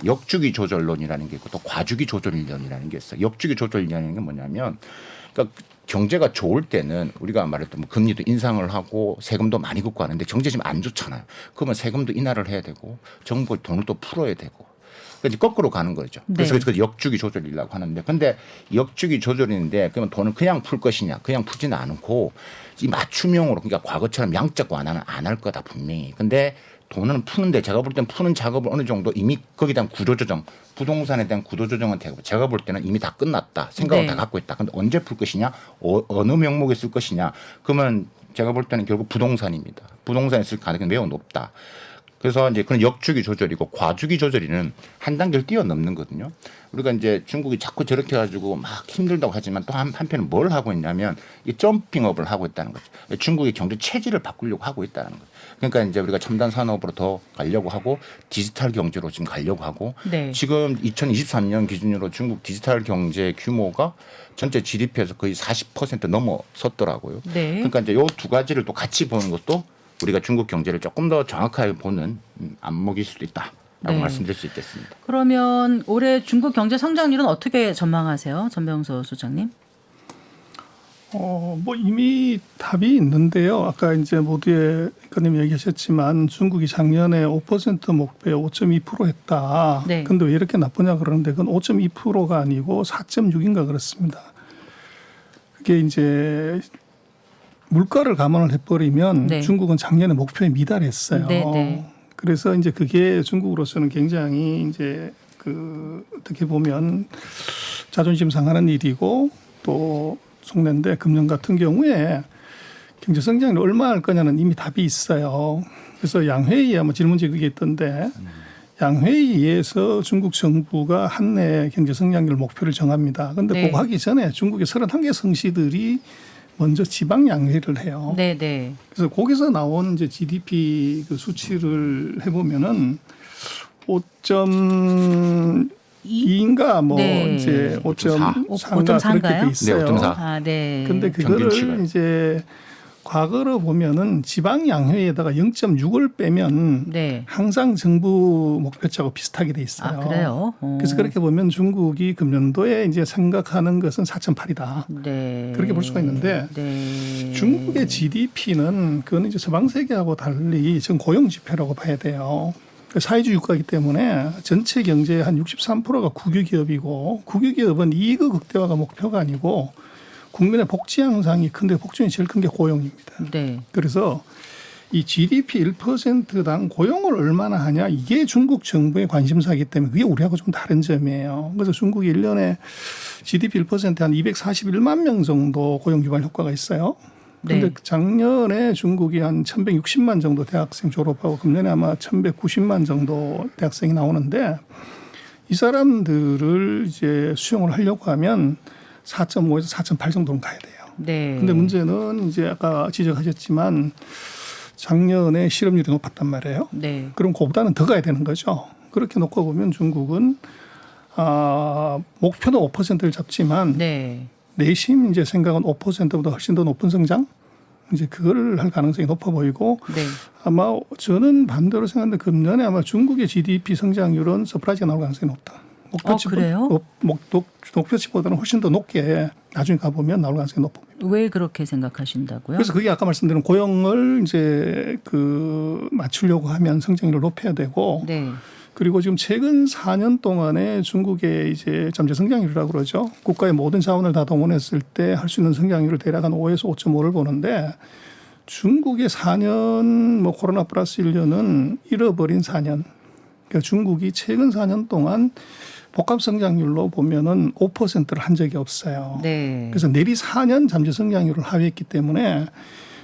역주기 조절론이라는 게 있고 또 과주기 조절론이라는 게 있어요. 역주기 조절론이라는 게 뭐냐면 그러니까 경제가 좋을 때는 우리가 말했던 뭐 금리도 인상을 하고 세금도 많이 걷고 하는데 경제 지금 안 좋잖아요. 그러면 세금도 인하를 해야 되고 정부가 돈을 또 풀어야 되고 그러니까 거꾸로 가는 거죠. 그래서 네. 그 역주기 조절이라고 하는데 근데 역주기 조절인데 그러면 돈을 그냥 풀 것이냐 그냥 풀지는 않고 이 맞춤형으로 그러니까 과거처럼 양적 완화는 안 할 거다 분명히. 근데 돈은 푸는데 제가 볼 때는 푸는 작업을 어느 정도 이미 거기에 대한 구조조정 부동산에 대한 구조조정은 되고 제가 볼 때는 이미 다 끝났다. 생각을 네. 다 갖고 있다. 근데 언제 풀 것이냐 어느 명목에 쓸 것이냐 그러면 제가 볼 때는 결국 부동산입니다. 부동산에 쓸 가능성이 매우 높다. 그래서 이제 그런 역주기 조절이고 과주기 조절이는 한 단계를 뛰어넘는 거거든요. 우리가 이제 중국이 자꾸 저렇게 해가지고 막 힘들다고 하지만 또 한편은 뭘 하고 있냐면 이 점핑업을 하고 있다는 거죠. 중국의 경제 체질을 바꾸려고 하고 있다는 거죠. 그러니까 이제 우리가 첨단 산업으로 더 가려고 하고 디지털 경제로 지금 가려고 하고 네. 지금 2023년 기준으로 중국 디지털 경제 규모가 전체 GDP에서 거의 40% 넘어섰더라고요. 네. 그러니까 이제 요 두 가지를 또 같이 보는 것도 우리가 중국 경제를 조금 더 정확하게 보는 안목일 수도 있다라고 네. 말씀드릴 수 있겠습니다. 그러면 올해 중국 경제 성장률은 어떻게 전망하세요? 전병서 소장님? 뭐 이미 답이 있는데요. 아까 이제 모두의 의원님 얘기하셨지만 중국이 작년에 5% 목표에 5.2% 했다. 네. 근데 왜 이렇게 나쁘냐 그러는데 그건 5.2%가 아니고 4.6인가 그렇습니다. 그게 이제 물가를 감안을 해버리면 네. 중국은 작년에 목표에 미달했어요. 네, 네. 그래서 이제 그게 중국으로서는 굉장히 이제 그 어떻게 보면 자존심 상하는 일이고 또 속내인데 금년 같은 경우에 경제 성장률 얼마 할 거냐는 이미 답이 있어요. 그래서 양회의에 아마 질문지 그게 있던데 양회의에서 중국 정부가 한 해 경제 성장률 목표를 정합니다. 그런데 네. 그거 하기 전에 중국의 31개 성시들이 먼저 지방 양회를 해요. 네, 네. 그래서 거기서 나온 이제 GDP 그 수치를 해보면은 5.2인가 뭐 네. 이제 5.4인가 5.4인가요? 그렇게 돼 있어요. 네, 5.4. 아, 네. 근데 평균치가. 그거를 이제 과거로 보면은 지방 양회에다가 0.6을 빼면 네. 항상 정부 목표치하고 비슷하게 돼 있어요. 아, 그래요? 그래서 그렇게 보면 중국이 금년도에 이제 생각하는 것은 4.8이다. 네. 그렇게 볼 수가 있는데 네. 중국의 GDP는 그건 이제 서방 세계하고 달리 지금 고용 지표라고 봐야 돼요. 사회주의 국가이기 때문에 전체 경제의 한 63%가 국유기업이고 국유기업은 이익의 극대화가 목표가 아니고 국민의 복지 향상이 큰데 복지 중에 제일 큰 게 고용입니다. 네. 그래서 이 GDP 1%당 고용을 얼마나 하냐 이게 중국 정부의 관심사이기 때문에 그게 우리하고 좀 다른 점이에요. 그래서 중국이 1년에 GDP 1%에 한 241만 명 정도 고용 유발 효과가 있어요. 그런데 네. 작년에 중국이 한 1160만 정도 대학생 졸업하고 금년에 아마 1190만 정도 대학생이 나오는데 이 사람들을 이제 수용을 하려고 하면 4.5에서 4.8 정도는 가야 돼요. 네. 근데 문제는 이제 아까 지적하셨지만 작년에 실업률이 높았단 말이에요. 네. 그럼 그보다는 더 가야 되는 거죠. 그렇게 놓고 보면 중국은 목표는 5%를 잡지만 네. 내심 이제 생각은 5%보다 훨씬 더 높은 성장 이제 그걸 할 가능성이 높아 보이고 네. 아마 저는 반대로 생각하는데 금년에 아마 중국의 GDP 성장률은 서프라이즈가 나올 가능성이 높다. 그래요? 목표치보다는 훨씬 더 높게 나중에 가보면 나올 가능성이 높아 보입니다. 왜 그렇게 생각하신다고요? 그래서 그게 아까 말씀드린 고용을 이제 그 맞추려고 하면 성장률을 높여야 되고 네. 그리고 지금 최근 4년 동안에 중국의 이제 잠재 성장률이라고 그러죠. 국가의 모든 자원을 다 동원했을 때 할 수 있는 성장률을 대략 한 5에서 5.5를 보는데 중국의 4년 뭐 코로나 플러스 1년은 잃어버린 4년. 그러니까 중국이 최근 4년 동안 복합 성장률로 보면은 5%를 한 적이 없어요. 네. 그래서 내리 4년 잠재 성장률을 하회했기 때문에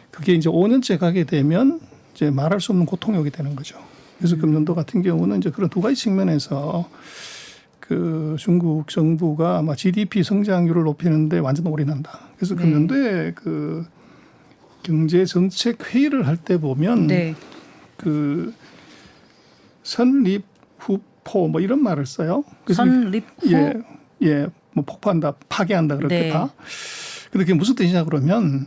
그게 이제 5년째 가게 되면 이제 말할 수 없는 고통이 오게 되는 거죠. 그래서 금년도 같은 경우는 이제 그런 두 가지 측면에서 그 중국 정부가 아마 GDP 성장률을 높이는데 완전 올인한다. 그래서 금년도에 그 경제 정책 회의를 할 때 보면 네. 그 선립 후포 뭐 이런 말을 써요. 그래서 선립 후? 예, 뭐 폭파한다, 파괴한다 그렇게 네. 다. 근데 그게 무슨 뜻이냐 그러면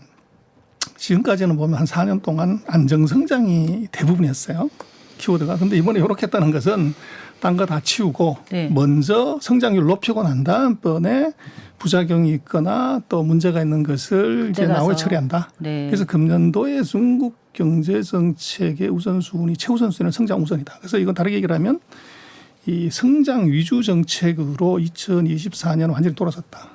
지금까지는 보면 한 4년 동안 안정 성장이 대부분이었어요. 키워드가. 근데 이번에 이렇게 했다는 것은 딴 거 다 치우고 네. 먼저 성장률 높이고 난 다음번에 부작용이 있거나 또 문제가 있는 것을 이제 가서. 나홀 처리한다. 네. 그래서 금년도에 중국 경제 정책의 우선순위 최우선순위는 성장 우선이다. 그래서 이건 다르게 얘기를 하면 이 성장 위주 정책으로 2024년 완전히 돌아섰다.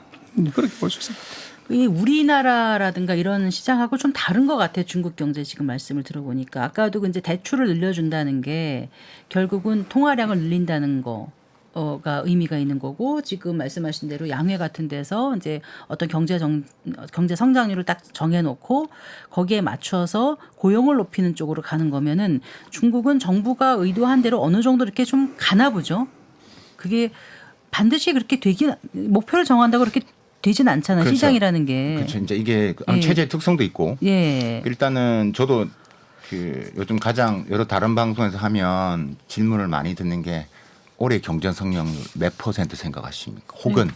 그렇게 볼 수 있습니다. 이 우리나라라든가 이런 시장하고 좀 다른 것 같아요. 중국 경제 지금 말씀을 들어보니까 아까도 이제 대출을 늘려준다는 게 결국은 통화량을 늘린다는 거가 의미가 있는 거고 지금 말씀하신 대로 양회 같은 데서 이제 어떤 경제 성장률을 딱 정해놓고 거기에 맞춰서 고용을 높이는 쪽으로 가는 거면은 중국은 정부가 의도한 대로 어느 정도 이렇게 좀 가나 보죠. 그게 반드시 그렇게 목표를 정한다고 그렇게 되진 않잖아요. 그렇죠. 시장이라는 게. 그렇죠. 이제 이게 예. 체제의 특성도 있고 예. 일단은 저도 그 요즘 가장 여러 다른 방송에서 하면 질문을 많이 듣는 게 올해 경제 성장률 몇 % 생각하십니까? 혹은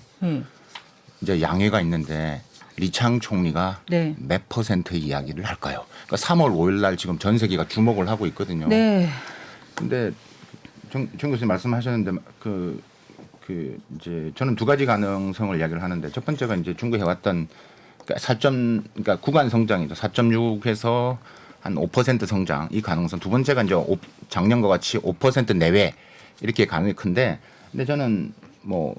이제 양회가 있는데 리창 총리가 네. 몇 % 이야기를 할까요? 그러니까 3월 5일 날 지금 전 세계가 주목을 하고 있거든요. 네. 근데 정 교수님 말씀하셨는데 그 이제 저는 두 가지 가능성을 이야기를 하는데 첫 번째가 이제 중국에 해왔던 그러니까 구간 성장이죠. 4.6에서 한 5% 성장 이 가능성. 두 번째가 이제 작년과 같이 5% 내외 이렇게 가능성이 큰데, 근데 저는 뭐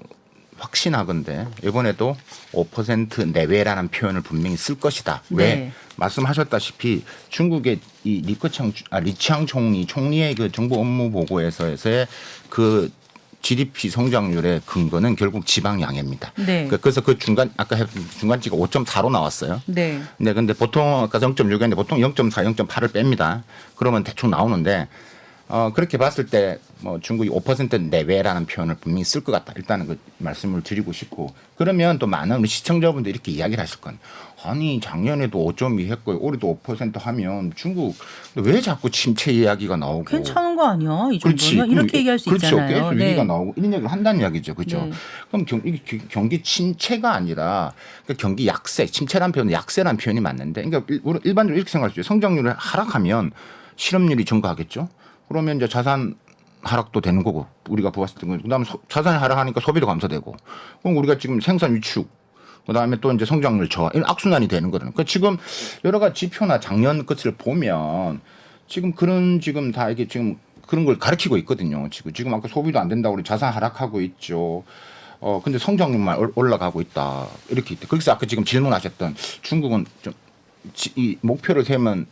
확신하건대 이번에도 5% 내외라는 표현을 분명히 쓸 것이다. 왜? 네. 말씀하셨다시피 중국의 이 리치앙 총리의 그 정부 업무 보고에서의 그 GDP 성장률의 근거는 결국 지방 양해입니다. 네. 그래서 그 아까 중간치가 5.4로 나왔어요. 네. 네, 근데 보통 아까 0.6이었는데 보통 0.4, 0.8을 뺍니다. 그러면 대충 나오는데 그렇게 봤을 때 뭐 중국이 5% 내외라는 표현을 분명히 쓸 것 같다. 일단은 그 말씀을 드리고 싶고, 그러면 또 많은 우리 시청자분들이 이렇게 이야기를 하실 건, 아니 작년에도 5.2 했고 올해도 5% 하면 중국 왜 자꾸 침체 이야기가 나오고 괜찮은 거 아니야? 이 그렇지. 정도면 이렇게 얘기할 수 그렇죠. 있잖아요. 계속 네. 얘기가 나오고 이런 얘기를 한다는 이야기죠. 그렇죠. 네. 그럼 이게 경기 침체가 아니라 그러니까 경기 약세, 침체라는 표현은 약세라는 표현이 맞는데, 그러니까 일반적으로 이렇게 생각할 수 있어요. 성장률이 하락하면 실업률이 증가하겠죠. 그러면 이제 자산 하락도 되는 거고, 우리가 보았을 때 그다음에 자산이 하락하니까 소비도 감소되고, 그럼 우리가 지금 생산 위축, 그다음에 또 이제 성장률 저하, 이런 악순환이 되는 거거든요. 그러니까 지금 여러 가지 지표나 작년 것을 보면 지금 지금 다 이게 지금 그런 걸 가리키고 있거든요. 지금 아까 소비도 안 된다고 우리 자산 하락하고 있죠. 근데 성장률만 올라가고 있다. 이렇게 있대. 그래서 아까 지금 질문하셨던 중국은 좀 이 목표를 세우면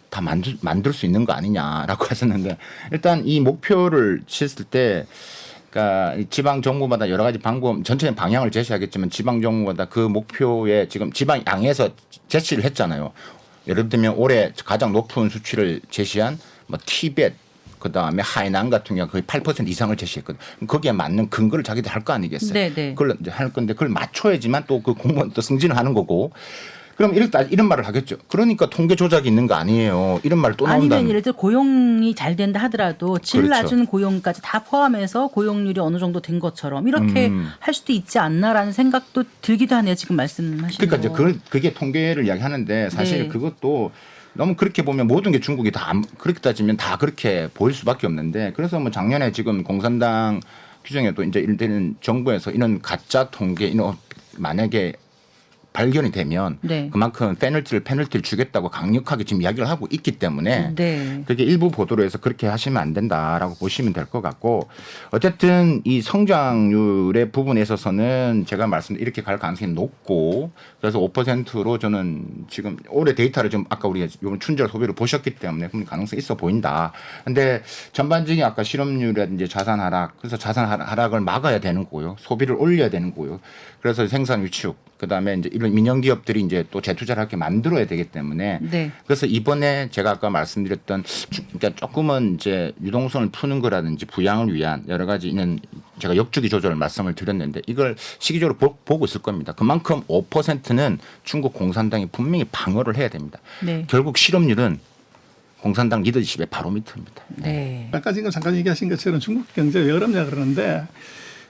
다 만들 수 있는 거 아니냐라고 하셨는데, 일단 이 목표를 쳤을 때, 그러니까 지방 정부마다 여러 가지 방법, 전체적인 방향을 제시하겠지만 지방 정부마다 그 목표에 지금 지방 양에서 제시를 했잖아요. 예를 들면 올해 가장 높은 수치를 제시한 뭐 티벳, 그 다음에 하이난 같은 경우 거의 8% 이상을 제시했거든요. 거기에 맞는 근거를 자기들 할 거 아니겠어요? 네네. 그걸 이제 할 건데 그걸 맞춰야지만 또 그 공무원 또 승진을 하는 거고. 그럼 이런 말을 하겠죠. 그러니까 통계 조작이 있는 거 아니에요. 이런 말 또 나온다는. 아니면 예를 들어 고용이 잘 된다 하더라도 질 그렇죠. 낮은 고용까지 다 포함해서 고용률이 어느 정도 된 것처럼 이렇게 할 수도 있지 않나라는 생각도 들기도 하네요. 지금 말씀하신 그러니까 이제 거. 그게 통계를 이야기하는데 사실 네. 그것도 너무 그렇게 보면 모든 게 중국이 다 그렇게 따지면 다 그렇게 보일 수밖에 없는데, 그래서 뭐 작년에 지금 공산당 규정에도 이제 일대는 정부에서 이런 가짜 통계 이런 만약에 발견이 되면 네. 그만큼 페널티를 주겠다고 강력하게 지금 이야기를 하고 있기 때문에 네. 그게 일부 보도로 해서 그렇게 하시면 안 된다라고 보시면 될 것 같고, 어쨌든 이 성장률의 부분에 있어서는 제가 말씀드린 이렇게 갈 가능성이 높고, 그래서 5%로 저는 지금 올해 데이터를 좀 아까 우리가 이번 춘절 소비를 보셨기 때문에 가능성이 있어 보인다. 근데 전반적인 아까 실업률이라든지 자산 하락, 그래서 자산 하락을 막아야 되는 거고요. 소비를 올려야 되는 거고요. 그래서 생산 위축, 그다음에 이제 이런 민영 기업들이 이제 또 재투자를 하게 만들어야 되기 때문에, 네. 그래서 이번에 제가 아까 말씀드렸던 그러니까 조금은 이제 유동성을 푸는 거라든지 부양을 위한 여러 가지 있는 제가 역주기 조절 말씀을 드렸는데, 이걸 시기적으로 보고 있을 겁니다. 그만큼 5%는 중국 공산당이 분명히 방어를 해야 됩니다. 네. 결국 실업률은 공산당 리더십의 바로미터입니다. 네. 아까 지금 잠깐 얘기하신 것처럼 중국 경제가 왜 어렵냐 그러는데,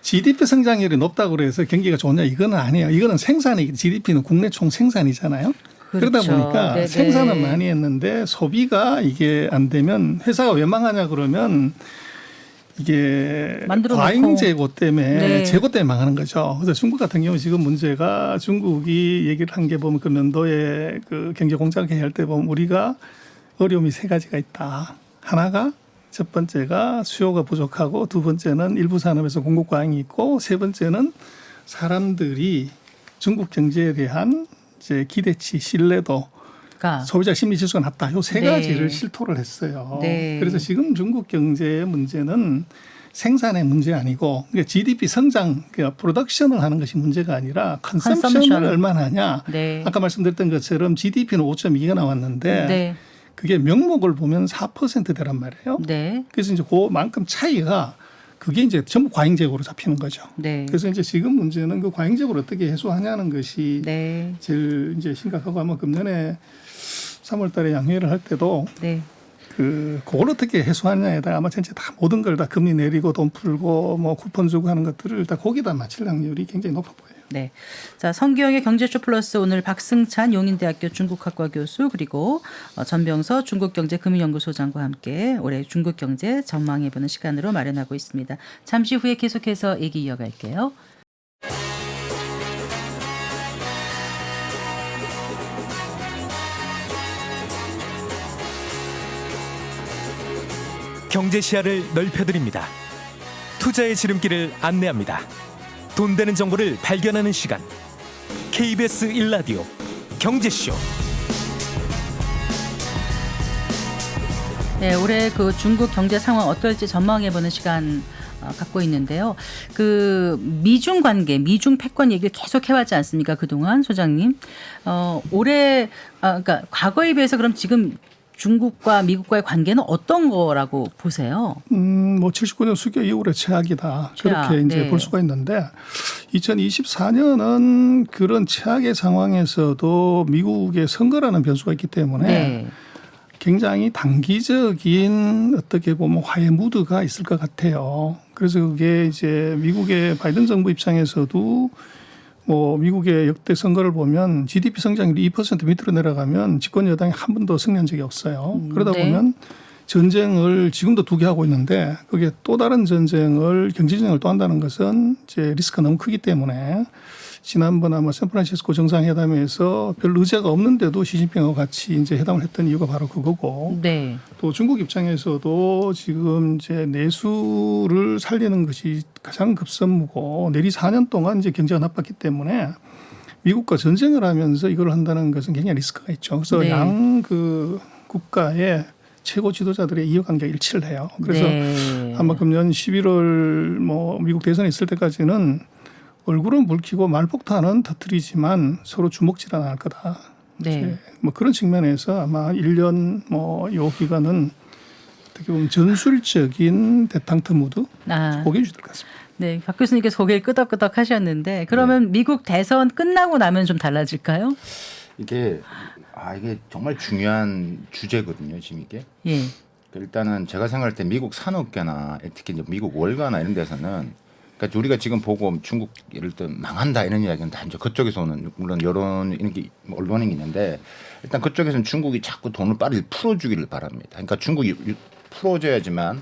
GDP 성장률이 높다고 그래서 경기가 좋냐 이거는 아니에요. 이거는 생산이, GDP는 국내 총 생산이잖아요. 그렇죠. 그러다 보니까 네네. 생산은 많이 했는데 소비가 이게 안 되면 회사가 왜 망하냐 그러면 이게 만들어 과잉 놓고. 재고 때문에 네. 재고 때문에 망하는 거죠. 그래서 중국 같은 경우 지금 문제가, 중국이 얘기를 한 게 보면 그 년도에 그 경제 공장 회의할 때 보면 우리가 어려움이 세 가지가 있다. 하나가, 첫 번째가 수요가 부족하고, 두 번째는 일부 산업에서 공급 과잉이 있고, 세 번째는 사람들이 중국 경제에 대한 이제 기대치, 신뢰도, 그러니까 소비자 심리 지수가 낮다. 요 세 네. 가지를 실토를 했어요. 네. 그래서 지금 중국 경제의 문제는 생산의 문제 아니고, 그러니까 GDP 성장, 그러니까 프로덕션을 하는 것이 문제가 아니라 컨섬션을 컨섬션. 얼마나 하냐. 네. 아까 말씀드렸던 것처럼 GDP는 5.2가 나왔는데 네. 그게 명목을 보면 4%대란 말이에요. 네. 그래서 이제 그만큼 차이가, 그게 이제 전부 과잉 재고로 잡히는 거죠. 네. 그래서 이제 지금 문제는 그 과잉 재고를 어떻게 해소하냐는 것이 네. 제일 이제 심각하고, 아마 금년에 3월 달에 양회를 할 때도 네. 그걸 어떻게 해소하냐에다가 아마 전체 다 모든 걸 다 금리 내리고 돈 풀고 뭐 쿠폰 주고 하는 것들을 다 거기다 맞출 확률이 굉장히 높아 보여요. 네. 자, 성기영의 경제쇼 플러스, 오늘 박승찬 용인대학교 중국학과 교수, 그리고 전병서 중국경제금융연구소장과 함께 올해 중국 경제 전망해보는 시간으로 마련하고 있습니다. 잠시 후에 계속해서 얘기 이어갈게요. 경제 시야를 넓혀드립니다. 투자의 지름길을 안내합니다. 돈 되는 정보를 발견하는 시간. KBS 1라디오 경제쇼. 네, 올해 그 중국 경제 상황 어떨지 전망해보는 시간 갖고 있는데요. 그 미중 관계, 미중 패권 얘기를 계속 해왔지 않습니까? 그동안 소장님. 올해 그러니까 과거에 비해서 그럼 지금 중국과 미국과의 관계는 어떤 거라고 보세요? 뭐 79년 수교 이후의 최악이다. 최악, 그렇게 이제 네. 볼 수가 있는데 2024년은 그런 최악의 상황에서도 미국의 선거라는 변수가 있기 때문에 네. 굉장히 단기적인 어떻게 보면 화해 무드가 있을 것 같아요. 그래서 그게 이제 미국의 바이든 정부 입장에서도 뭐 미국의 역대 선거를 보면 GDP 성장률이 2% 밑으로 내려가면 집권 여당이 한 번도 승리한 적이 없어요. 그러다 네. 보면 전쟁을 지금도 2개 하고 있는데 그게 또 다른 전쟁을 경제전쟁을 또 한다는 것은 이제 리스크가 너무 크기 때문에 지난번 아마 샌프란시스코 정상회담에서 별 의제가 없는데도 시진핑하고 같이 이제 회담을 했던 이유가 바로 그거고 네. 또 중국 입장에서도 지금 이제 내수를 살리는 것이 가장 급선무고 내리 4년 동안 이제 경제가 나빴기 때문에 미국과 전쟁을 하면서 이걸 한다는 것은 굉장히 리스크가 있죠. 그래서 네. 양 그 국가의 최고 지도자들의 이해관계가 일치를 해요. 그래서 네. 아마 금년 11월 뭐 미국 대선이 있을 때까지는 얼굴은 붉히고 말폭탄은 터뜨리지만 서로 주먹질 안 할 거다. 네. 뭐 그런 측면에서 아마 1년 뭐 요 기간은 어떻게 보면 전술적인 대탕트 무드 고개 주실 것 같습니다. 네, 박 교수님께서 고개를 끄덕끄덕 하셨는데 그러면 미국 대선 끝나고 나면 좀 달라질까요? 이게 정말 중요한 주제거든요. 지금 이게. 예. 일단은 제가 생각할 때 미국 산업계나 특히 이제 미국 월가나 이런 데서는 그러니까 우리가 지금 보고 중국 예를 들어 망한다 이런 이야기는 다 이제 그쪽에서 오는 물론 여론 이런 게 언론이 있는데 일단 그쪽에서는 중국이 자꾸 돈을 빨리 풀어주기를 바랍니다. 그러니까 중국이 풀어줘야지만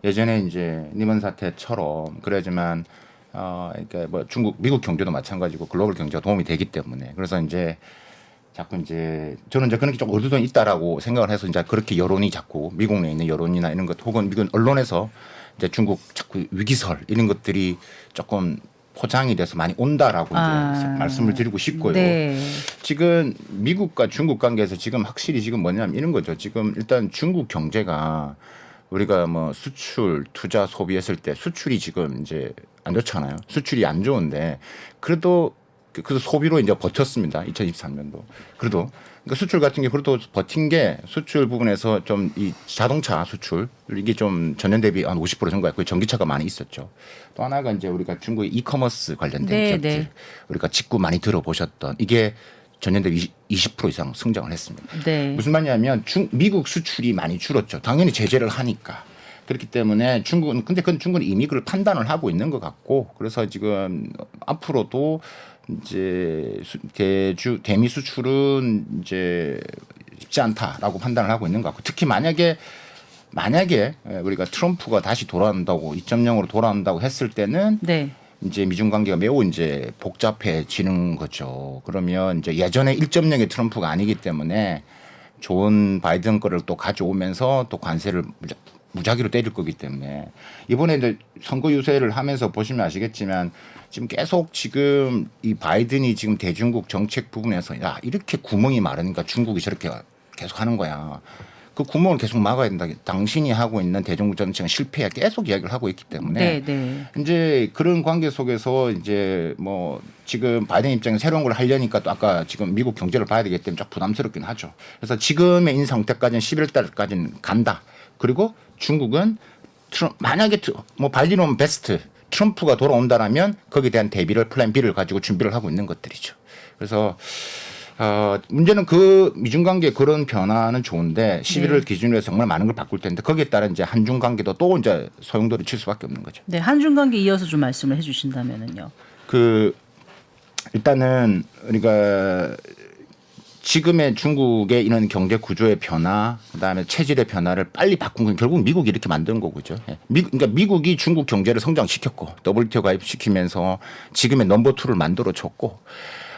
예전에 이제 니먼 사태처럼 그래야지만 그러니까 뭐 미국 경제도 마찬가지고 글로벌 경제가 도움이 되기 때문에 그래서 이제 자꾸 이제 저는 이제 그런 게 좀 어두동이 있다라고 생각을 해서 이제 그렇게 여론이 자꾸 미국 내에 있는 여론이나 이런 것 혹은 미국 언론에서 이제 중국 자꾸 위기설 이런 것들이 조금 포장이 돼서 많이 온다라고 이제 말씀을 드리고 싶고요. 네. 지금 미국과 중국 관계에서 지금 확실히 지금 뭐냐면 이런 거죠. 지금 일단 중국 경제가 우리가 뭐 수출, 투자, 소비했을 때 수출이 지금 이제 안 좋잖아요. 수출이 안 좋은데 그래도 소비로 이제 버텼습니다. 2023년도. 그래도 그러니까 수출 같은 게 그래도 버틴 게 수출 부분에서 좀 이 자동차 수출 이게 좀 전년 대비 한 50% 정도였고 전기차가 많이 있었죠. 또 하나가 이제 우리가 중국의 이커머스 관련된 네, 기업들 네. 우리가 직구 많이 들어보셨던 이게 전년 대비 20% 이상 성장을 했습니다. 네. 무슨 말이냐면 미국 수출이 많이 줄었죠. 당연히 제재를 하니까. 그렇기 때문에 중국은 근데 그건 중국은 이미 그걸 판단을 하고 있는 것 같고 그래서 지금 앞으로도 이제 대미 수출은 이제 쉽지 않다라고 판단을 하고 있는 것 같고 특히 만약에 우리가 트럼프가 다시 돌아온다고 2.0으로 돌아온다고 했을 때는 네. 이제 미중 관계가 매우 이제 복잡해지는 거죠. 그러면 이제 예전에 1.0의 트럼프가 아니기 때문에 좋은 바이든 거를 또 가져오면서 또 관세를 무작위로 때릴 거기 때문에 이번에 이제 선거 유세를 하면서 보시면 아시겠지만 지금 계속 지금 이 바이든이 지금 대중국 정책 부분에서 야 이렇게 구멍이 마르니까 중국이 저렇게 계속 하는 거야. 그 구멍을 계속 막아야 된다. 당신이 하고 있는 대중국 정책은 실패야. 계속 이야기를 하고 있기 때문에 네, 네. 이제 그런 관계 속에서 이제 뭐 지금 바이든 입장에 새로운 걸 하려니까 또 아까 지금 미국 경제를 봐야 되기 때문에 좀 부담스럽긴 하죠. 그래서 지금의 인 상태까지는 11월 달까지는 간다. 그리고 중국은 만약에 뭐 발리는 오면 베스트 트럼프가 돌아온다라면 거기에 대한 대비를 플랜 B를 가지고 준비를 하고 있는 것들이죠. 그래서 문제는 그 미중 관계 그런 변화는 좋은데 11월 기준으로 해서 정말 많은 걸 바꿀 텐데 거기에 따라 이제 한중 관계도 또 이제 소용돌이 칠 수밖에 없는 거죠. 네, 한중 관계 이어서 좀 말씀을 해 주신다면은요. 일단은 우리가 지금의 중국의 이런 경제 구조의 변화, 그다음에 체질의 변화를 빨리 바꾼 건 결국 미국이 이렇게 만든 거죠. 그러니까 미국이 중국 경제를 성장시켰고 WTO 가입시키면서 지금의 넘버 2를 만들어 줬고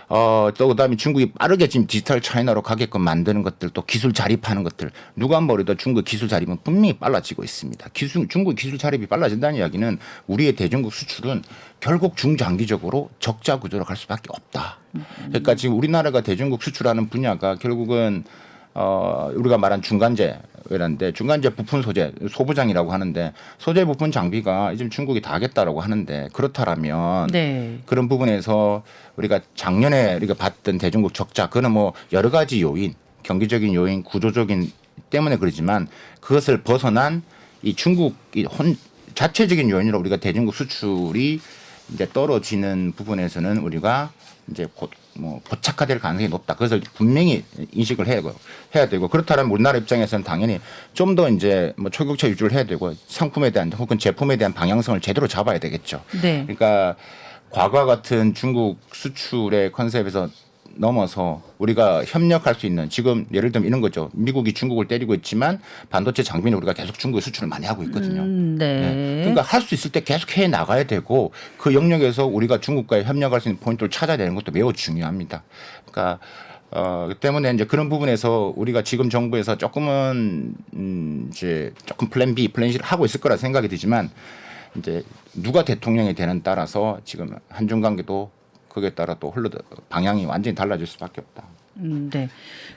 또 그다음에 중국이 빠르게 지금 디지털 차이나로 가게끔 만드는 것들 또 기술 자립하는 것들 누가 뭐래도 중국 기술 자립은 분명히 빨라지고 있습니다. 중국 기술 자립이 빨라진다는 이야기는 우리의 대중국 수출은 결국 중장기적으로 적자 구조로 갈 수밖에 없다. 그러니까 지금 우리나라가 대중국 수출하는 분야가 결국은 우리가 말한 중간재라는데 중간재 부품 소재 소부장이라고 하는데 소재 부품 장비가 지금 중국이 다 하겠다라고 하는데 그렇다라면 네. 그런 부분에서 우리가 작년에 우리가 봤던 대중국 적자 그거는 뭐 여러 가지 요인 경기적인 요인 구조적인 때문에 그러지만 그것을 벗어난 이 중국이 자체적인 요인으로 우리가 대중국 수출이 이제 떨어지는 부분에서는 우리가 이제 곧 뭐 고착화될 가능성이 높다. 그것을 분명히 인식을 해야 되고 그렇다면 우리나라 입장에서는 당연히 좀 더 이제 뭐 초격차 유지를 해야 되고 상품에 대한 혹은 제품에 대한 방향성을 제대로 잡아야 되겠죠. 네. 그러니까 과거와 같은 중국 수출의 컨셉에서 넘어서 우리가 협력할 수 있는 지금 예를 들면 이런 거죠. 미국이 중국을 때리고 있지만 반도체 장비는 우리가 계속 중국에 수출을 많이 하고 있거든요. 네. 그러니까 할 수 있을 때 계속 해 나가야 되고 그 영역에서 우리가 중국과의 협력할 수 있는 포인트를 찾아야 되는 것도 매우 중요합니다. 그러니까 그 때문에 이제 그런 부분에서 우리가 지금 정부에서 조금은 이제 조금 플랜 B, 플랜 C를 하고 있을 거라 생각이 들지만 이제 누가 대통령이 되는 따라서 지금 한중 관계도 거기에 따라 또 방향이 완전히 달라질 수밖에 없다. 네.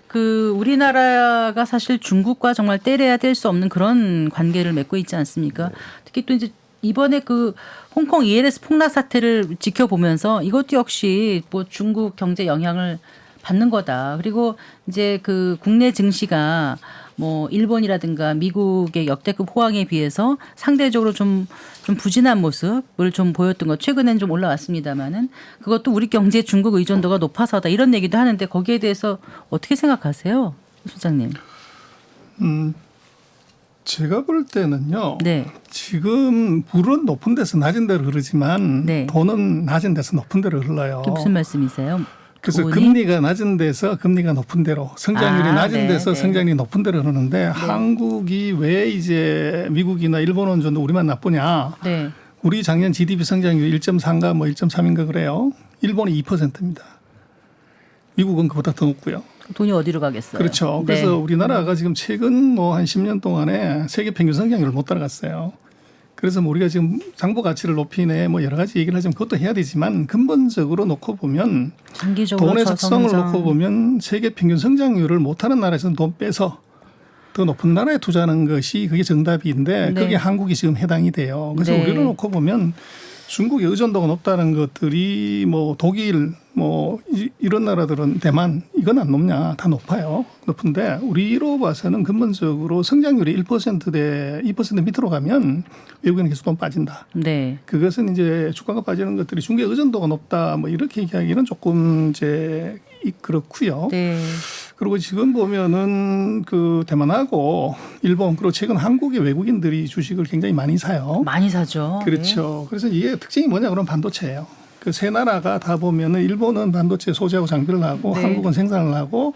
그 우리나라가 사실 중국과 정말 때려야 될 수 없는 그런 관계를 맺고 있지 않습니까? 특히 또 이제 이번에 그 홍콩 ELS 폭락 사태를 지켜보면서 이것도 역시 뭐 중국 경제 영향을 받는 거다. 그리고 이제 그 국내 증시가 뭐 일본이라든가 미국의 역대급 호황에 비해서 상대적으로 좀 부진한 모습을 좀 보였던 것 최근엔 좀 올라왔습니다만은 그것도 우리 경제 중국 의존도가 높아서다 이런 얘기도 하는데 거기에 대해서 어떻게 생각하세요, 소장님? 제가 볼 때는요. 네. 지금 물은 높은 데서 낮은 데로 흐르지만 네. 돈은 낮은 데서 높은 데로 흘러요. 그게 무슨 말씀이세요? 그래서 돈이? 금리가 낮은 데서 금리가 높은 데로 성장률이 낮은 네, 데서 네. 성장률이 높은 데로 흐르는데 한국이 왜 이제 미국이나 일본 원전도 우리만 나쁘냐. 네. 우리 작년 GDP 성장률 1.3인가 뭐 1.3인가 그래요. 일본이 2%입니다. 미국은 그보다 더 높고요. 돈이 어디로 가겠어요? 그렇죠. 네. 그래서 우리나라가 지금 최근 뭐 한 10년 동안에 세계 평균 성장률을 못 따라갔어요. 그래서 뭐 우리가 지금 장부 가치를 높이네 뭐 여러 가지 얘기를 하지만 그것도 해야 되지만 근본적으로 놓고 보면 장기적으로 돈의 적성을 저성장. 놓고 보면 세계 평균 성장률을 못하는 나라에서는 돈 빼서 더 높은 나라에 투자하는 것이 그게 정답인데 네. 그게 한국이 지금 해당이 돼요. 그래서 네. 우리로 놓고 보면 중국의 의존도가 높다는 것들이 뭐 독일 뭐 이런 나라들은 대만 이건 안 높냐 다 높아요. 높은데 우리로 봐서는 근본적으로 성장률이 1%대 2% 밑으로 가면 외국인은 계속 돈 빠진다. 네. 그것은 이제 주가가 빠지는 것들이 중국의 의존도가 높다 뭐 이렇게 얘기하기는 조금 이제 그렇고요. 네. 그리고 지금 보면은 그 대만하고 일본 그리고 최근 한국의 외국인들이 주식을 굉장히 많이 사요. 많이 사죠. 그렇죠. 그래서 이게 특징이 뭐냐 그러면 반도체예요. 그 세 나라가 다 보면은 일본은 반도체 소재하고 장비를 하고 네. 한국은 생산을 하고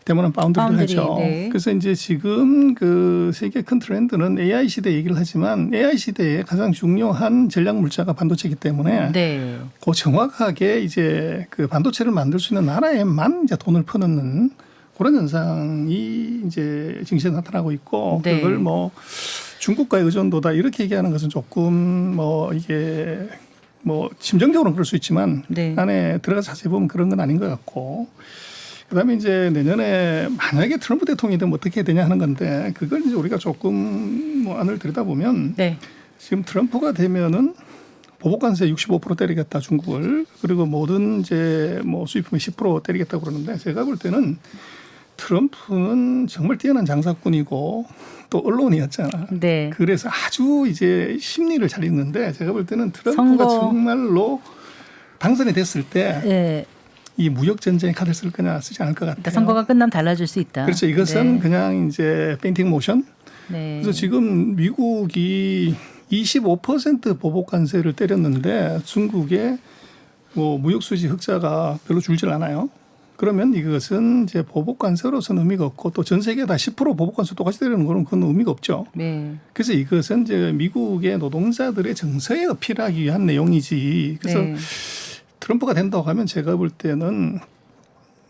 대만은 파운드리를 파운드리, 하죠. 네. 그래서 이제 지금 그 세계 큰 트렌드는 AI 시대 얘기를 하지만 AI 시대에 가장 중요한 전략 물자가 반도체이기 때문에 네. 그 정확하게 이제 그 반도체를 만들 수 있는 나라에만 이제 돈을 퍼넣는 그런 현상이 이제 증시에 나타나고 있고 네. 그걸 뭐 중국과의 의존도다 이렇게 얘기하는 것은 조금 뭐 이게 뭐 심정적으로는 그럴 수 있지만 네. 안에 들어가서 자세히 보면 그런 건 아닌 것 같고 그다음에 이제 내년에 만약에 트럼프 대통령이 되면 어떻게 해야 되냐 하는 건데 그걸 이제 우리가 조금 뭐 안을 들여다보면 네. 지금 트럼프가 되면은 보복관세 65% 때리겠다 중국을 그리고 모든 이제 뭐 수입품에 10% 때리겠다 그러는데 제가 볼 때는 트럼프는 정말 뛰어난 장사꾼이고 또 언론이었잖아. 네. 그래서 아주 이제 심리를 잘 읽는데 제가 볼 때는 트럼프가 선거. 정말로 당선이 됐을 때 네. 이 무역 전쟁에 카드를 쓸 거냐 쓰지 않을 것 같아요. 그러니까 선거가 끝나면 달라질 수 있다. 그렇죠. 이것은 네. 그냥 이제 페인팅 모션. 네. 그래서 지금 미국이 25% 보복 관세를 때렸는데 중국의 뭐 무역 수지 흑자가 별로 줄질 않아요. 그러면 이것은 이제 보복 관세로서는 의미가 없고 또 전 세계 다 10% 보복 관세 똑같이 때리는 거는 그건 의미가 없죠. 네. 그래서 이것은 이제 미국의 노동자들의 정서에 어필하기 위한 내용이지. 그래서 네. 트럼프가 된다고 하면 제가 볼 때는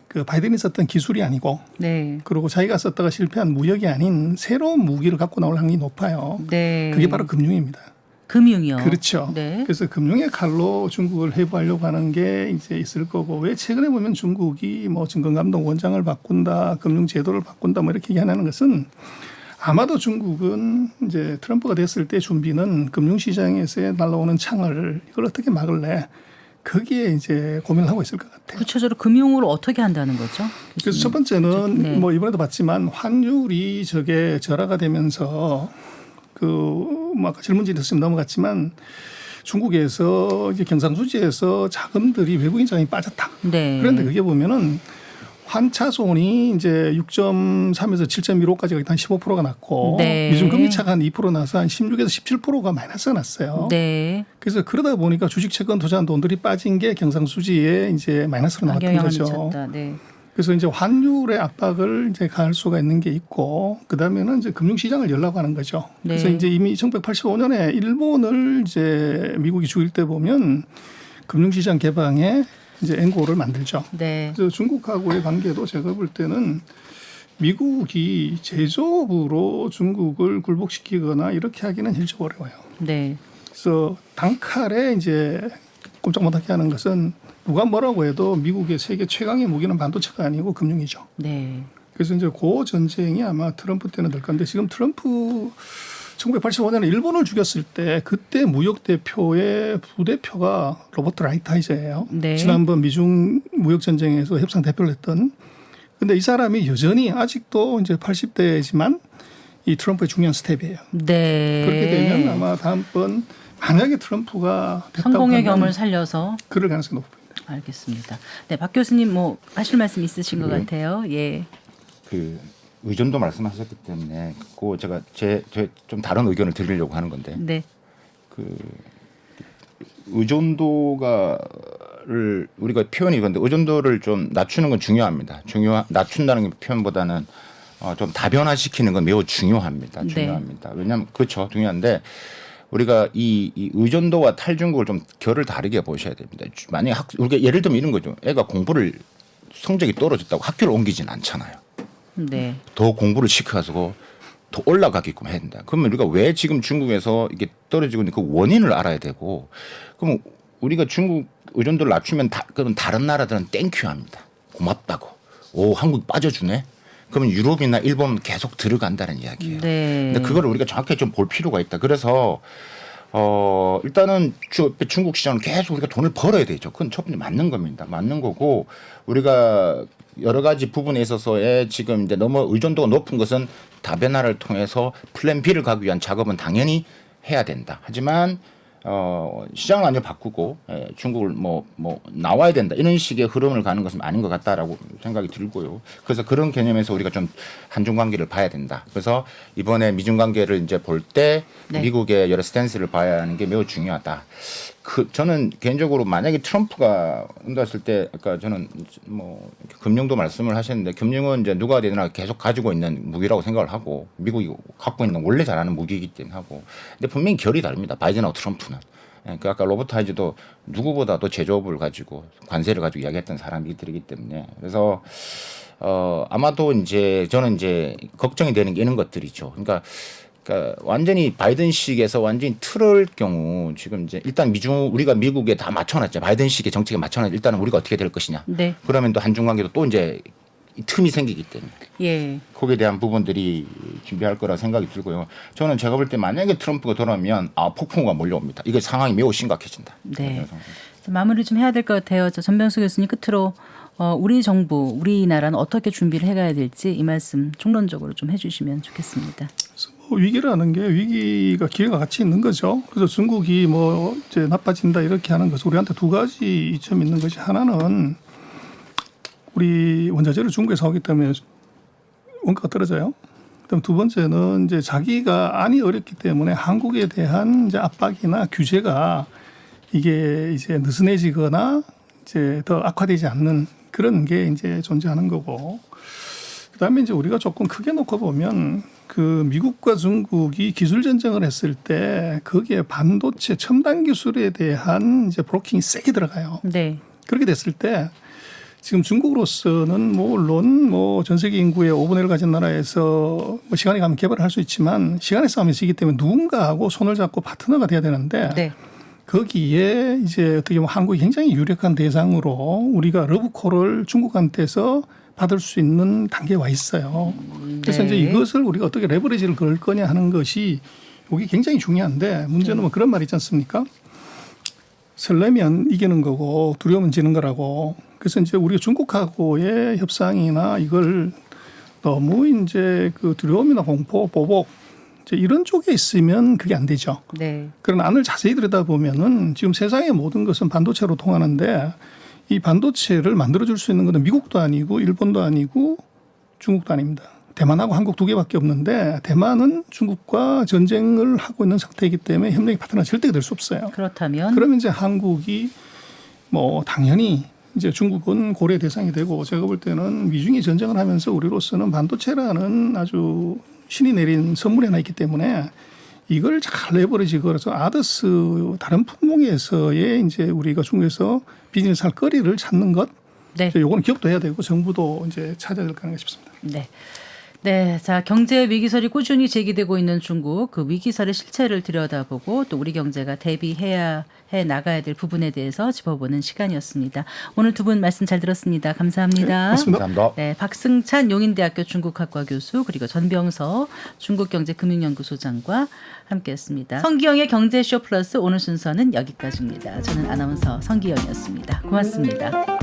그 바이든이 썼던 기술이 아니고 네. 그리고 자기가 썼다가 실패한 무역이 아닌 새로운 무기를 갖고 나올 확률이 높아요. 네. 그게 바로 금융입니다. 금융이요. 그렇죠. 네. 그래서 금융의 칼로 중국을 해부하려고 하는 게 이제 있을 거고 왜 최근에 보면 중국이 뭐 증권감독 원장을 바꾼다, 금융 제도를 바꾼다 뭐 이렇게 얘기하는 것은 아마도 중국은 이제 트럼프가 됐을 때 준비는 금융시장에서 날라오는 창을 이걸 어떻게 막을래? 거기에 이제 고민을 하고 있을 것 같아요. 구체적으로 금융으로 어떻게 한다는 거죠? 그래서 첫 번째는 네. 뭐 이번에도 봤지만 환율이 저게 절하가 되면서 뭐 아까 질문지에 있으면 넘어갔지만 중국에서 이제 경상수지에서 자금들이 외국인 자금이 빠졌다. 네. 그런데 그게 보면은 환차손이 이제 6.3에서 7.15까지 한 15%가 났고 네. 미중 금리 차가 한 2% 나서 한 16에서 17%가 마이너스가 났어요. 네. 그래서 그러다 보니까 주식 채권 투자한 돈들이 빠진 게 경상수지에 이제 마이너스로 나왔던 영향을 거죠. 미쳤다. 네. 그래서 이제 환율의 압박을 이제 가할 수가 있는 게 있고 그다음에는 이제 금융시장을 열라고 하는 거죠. 네. 그래서 이제 이미 1985년에 일본을 이제 미국이 죽일 때 보면 금융시장 개방에 이제 앵고를 만들죠. 네. 그래서 중국하고의 관계도 제가 볼 때는 미국이 제조업으로 중국을 굴복시키거나 이렇게 하기는 일적 어려워요. 네. 그래서 단칼에 이제 꼼짝 못하게 하는 것은 누가 뭐라고 해도 미국의 세계 최강의 무기는 반도체가 아니고 금융이죠. 네. 그래서 이제 그 전쟁이 아마 트럼프 때는 될 건데 지금 트럼프 1985년에 일본을 죽였을 때 그때 무역 대표의 부대표가 로버트 라이트하이저예요. 네. 지난번 미중 무역 전쟁에서 협상 대표를 했던. 근데 이 사람이 여전히 아직도 이제 80대지만 이 트럼프의 중요한 스텝이에요. 네. 그렇게 되면 아마 다음번 만약에 트럼프가 됐다고 성공의 하면 겸을 살려서 그럴 가능성이 높습니다. 알겠습니다. 네, 박 교수님 뭐 하실 말씀 있으신 것 같아요. 예. 그 의존도 말씀하셨기 때문에 그 제가 제 좀 다른 의견을 드리려고 하는 건데 네. 그 의존도가를 우리가 표현이 건데 의존도를 좀 낮추는 건 중요합니다. 낮춘다는 표현보다는 좀 다변화시키는 건 매우 중요합니다. 중요합니다. 네. 왜냐하면 그렇죠, 중요한데 우리가 이 의존도와 탈중국을 좀 결을 다르게 보셔야 됩니다. 만약 우리가 예를 들면 이런 거죠. 애가 공부를 성적이 떨어졌다고 학교를 옮기진 않잖아요. 네. 더 공부를 시켜가지고 더 올라가게끔 해야 된다. 그러면 우리가 왜 지금 중국에서 이게 떨어지고 있는 그 원인을 알아야 되고, 그럼 우리가 중국 의존도를 낮추면 그럼 다른 나라들은 땡큐합니다. 고맙다고. 오, 한국 빠져주네. 그러면 유럽이나 일본은 계속 들어간다는 이야기예요. 네. 근데 그걸 우리가 정확하게 좀 볼 필요가 있다. 그래서 일단은 중국 시장은 계속 우리가 돈을 벌어야 되죠. 그건 첫 번째 맞는 겁니다. 맞는 거고 우리가 여러 가지 부분에 있어서의 지금 이제 너무 의존도가 높은 것은 다변화를 통해서 플랜 B를 가기 위한 작업은 당연히 해야 된다. 하지만 시장을 완전히 바꾸고 중국을 뭐 나와야 된다 이런 식의 흐름을 가는 것은 아닌 것 같다라고 생각이 들고요. 그래서 그런 개념에서 우리가 좀 한중 관계를 봐야 된다. 그래서 이번에 미중 관계를 이제 볼 때 네. 미국의 여러 스탠스를 봐야 하는 게 매우 중요하다. 저는 개인적으로 만약에 트럼프가 온다했을 때 아까 저는 뭐 금융도 말씀을 하셨는데 금융은 이제 누가 되나 계속 가지고 있는 무기라고 생각을 하고 미국이 갖고 있는 원래 잘하는 무기이기 때문에 하고 근데 분명히 결이 다릅니다. 바이든하고 트럼프는. 그 아까 로버트 하이즈도 누구보다도 제조업을 가지고 관세를 가지고 이야기했던 사람이기 때문에 그래서 아마도 이제 저는 이제 걱정이 되는 게 이런 것들이죠. 그러니까 완전히 바이든식에서 완전히 틀을 경우 지금 이제 일단 우리가 미국에 다 맞춰놨죠. 바이든식의 정책에 맞춰놨죠. 일단은 우리가 어떻게 될 것이냐. 네. 그러면 또 한중 관계도 또 이제 틈이 생기기 때문에 예. 거기에 대한 부분들이 준비할 거라 생각이 들고요. 저는 제가 볼 때 만약에 트럼프가 돌아오면 폭풍우가 몰려옵니다. 이게 상황이 매우 심각해진다. 네. 마무리 좀 해야 될 것 같아요. 전병수 교수님 끝으로 우리 정부, 우리나라는 어떻게 준비를 해가야 될지 이 말씀 총론적으로 좀 해주시면 좋겠습니다. 위기라는 게 위기가 기회가 같이 있는 거죠. 그래서 중국이 뭐 이제 나빠진다 이렇게 하는 것은 우리한테 두 가지 이점이 있는 것이 하나는 우리 원자재를 중국에서 사오기 때문에 원가가 떨어져요. 그다음 두 번째는 이제 자기가 안이 어렵기 때문에 한국에 대한 이제 압박이나 규제가 이게 이제 느슨해지거나 이제 더 악화되지 않는 그런 게 이제 존재하는 거고. 그다음에 이제 우리가 조금 크게 놓고 보면 그 미국과 중국이 기술 전쟁을 했을 때 거기에 반도체 첨단 기술에 대한 이제 브로킹이 세게 들어가요. 네. 그렇게 됐을 때 지금 중국으로서는 뭐 물론 뭐 전 세계 인구의 5분의 1을 가진 나라에서 뭐 시간이 가면 개발을 할 수 있지만 시간의 싸움이 지기 때문에 누군가하고 손을 잡고 파트너가 돼야 되는데 네. 거기에 이제 어떻게 보면 한국이 굉장히 유력한 대상으로 우리가 러브콜을 중국한테서 받을 수 있는 단계에 와 있어요. 그래서 네. 이제 이것을 우리가 어떻게 레버리지를 걸 거냐 하는 것이 이게 굉장히 중요한데 문제는 뭐 그런 말 있지 않습니까? 설레면 이기는 거고 두려우면 지는 거라고. 그래서 이제 우리가 중국하고의 협상이나 이걸 너무 이제 그 두려움이나 공포, 보복 이제 이런 쪽에 있으면 그게 안 되죠. 네. 그러나 안을 자세히 들여다보면은 지금 세상의 모든 것은 반도체로 통하는데 이 반도체를 만들어줄 수 있는 것은 미국도 아니고 일본도 아니고 중국도 아닙니다. 대만하고 한국 두 개밖에 없는데 대만은 중국과 전쟁을 하고 있는 상태이기 때문에 협력의 파트너가 절대 될 수 없어요. 그렇다면 그러면 이제 한국이 뭐 당연히 이제 중국은 고려 대상이 되고 제가 볼 때는 미중이 전쟁을 하면서 우리로서는 반도체라는 아주 신이 내린 선물이 하나 있기 때문에 이걸 잘 레버리지 걸어서 아더스 다른 품목에서의 이제 우리가 중국에서 비즈니스 할 거리를 찾는 것. 네. 요거는 기업도 해야 되고 정부도 이제 찾아야 될 거아닌가 싶습니다. 네. 네, 자 경제 위기설이 꾸준히 제기되고 있는 중국 그 위기설의 실체를 들여다보고 또 우리 경제가 대비해야 해 나가야 될 부분에 대해서 짚어보는 시간이었습니다. 오늘 두 분 말씀 잘 들었습니다. 감사합니다. 고맙습니다. 감사합니다. 네, 박승찬 용인대학교 중국학과 교수 그리고 전병서 중국경제금융연구소장과 함께했습니다. 성기영의 경제쇼 플러스 오늘 순서는 여기까지입니다. 저는 아나운서 성기영이었습니다. 고맙습니다.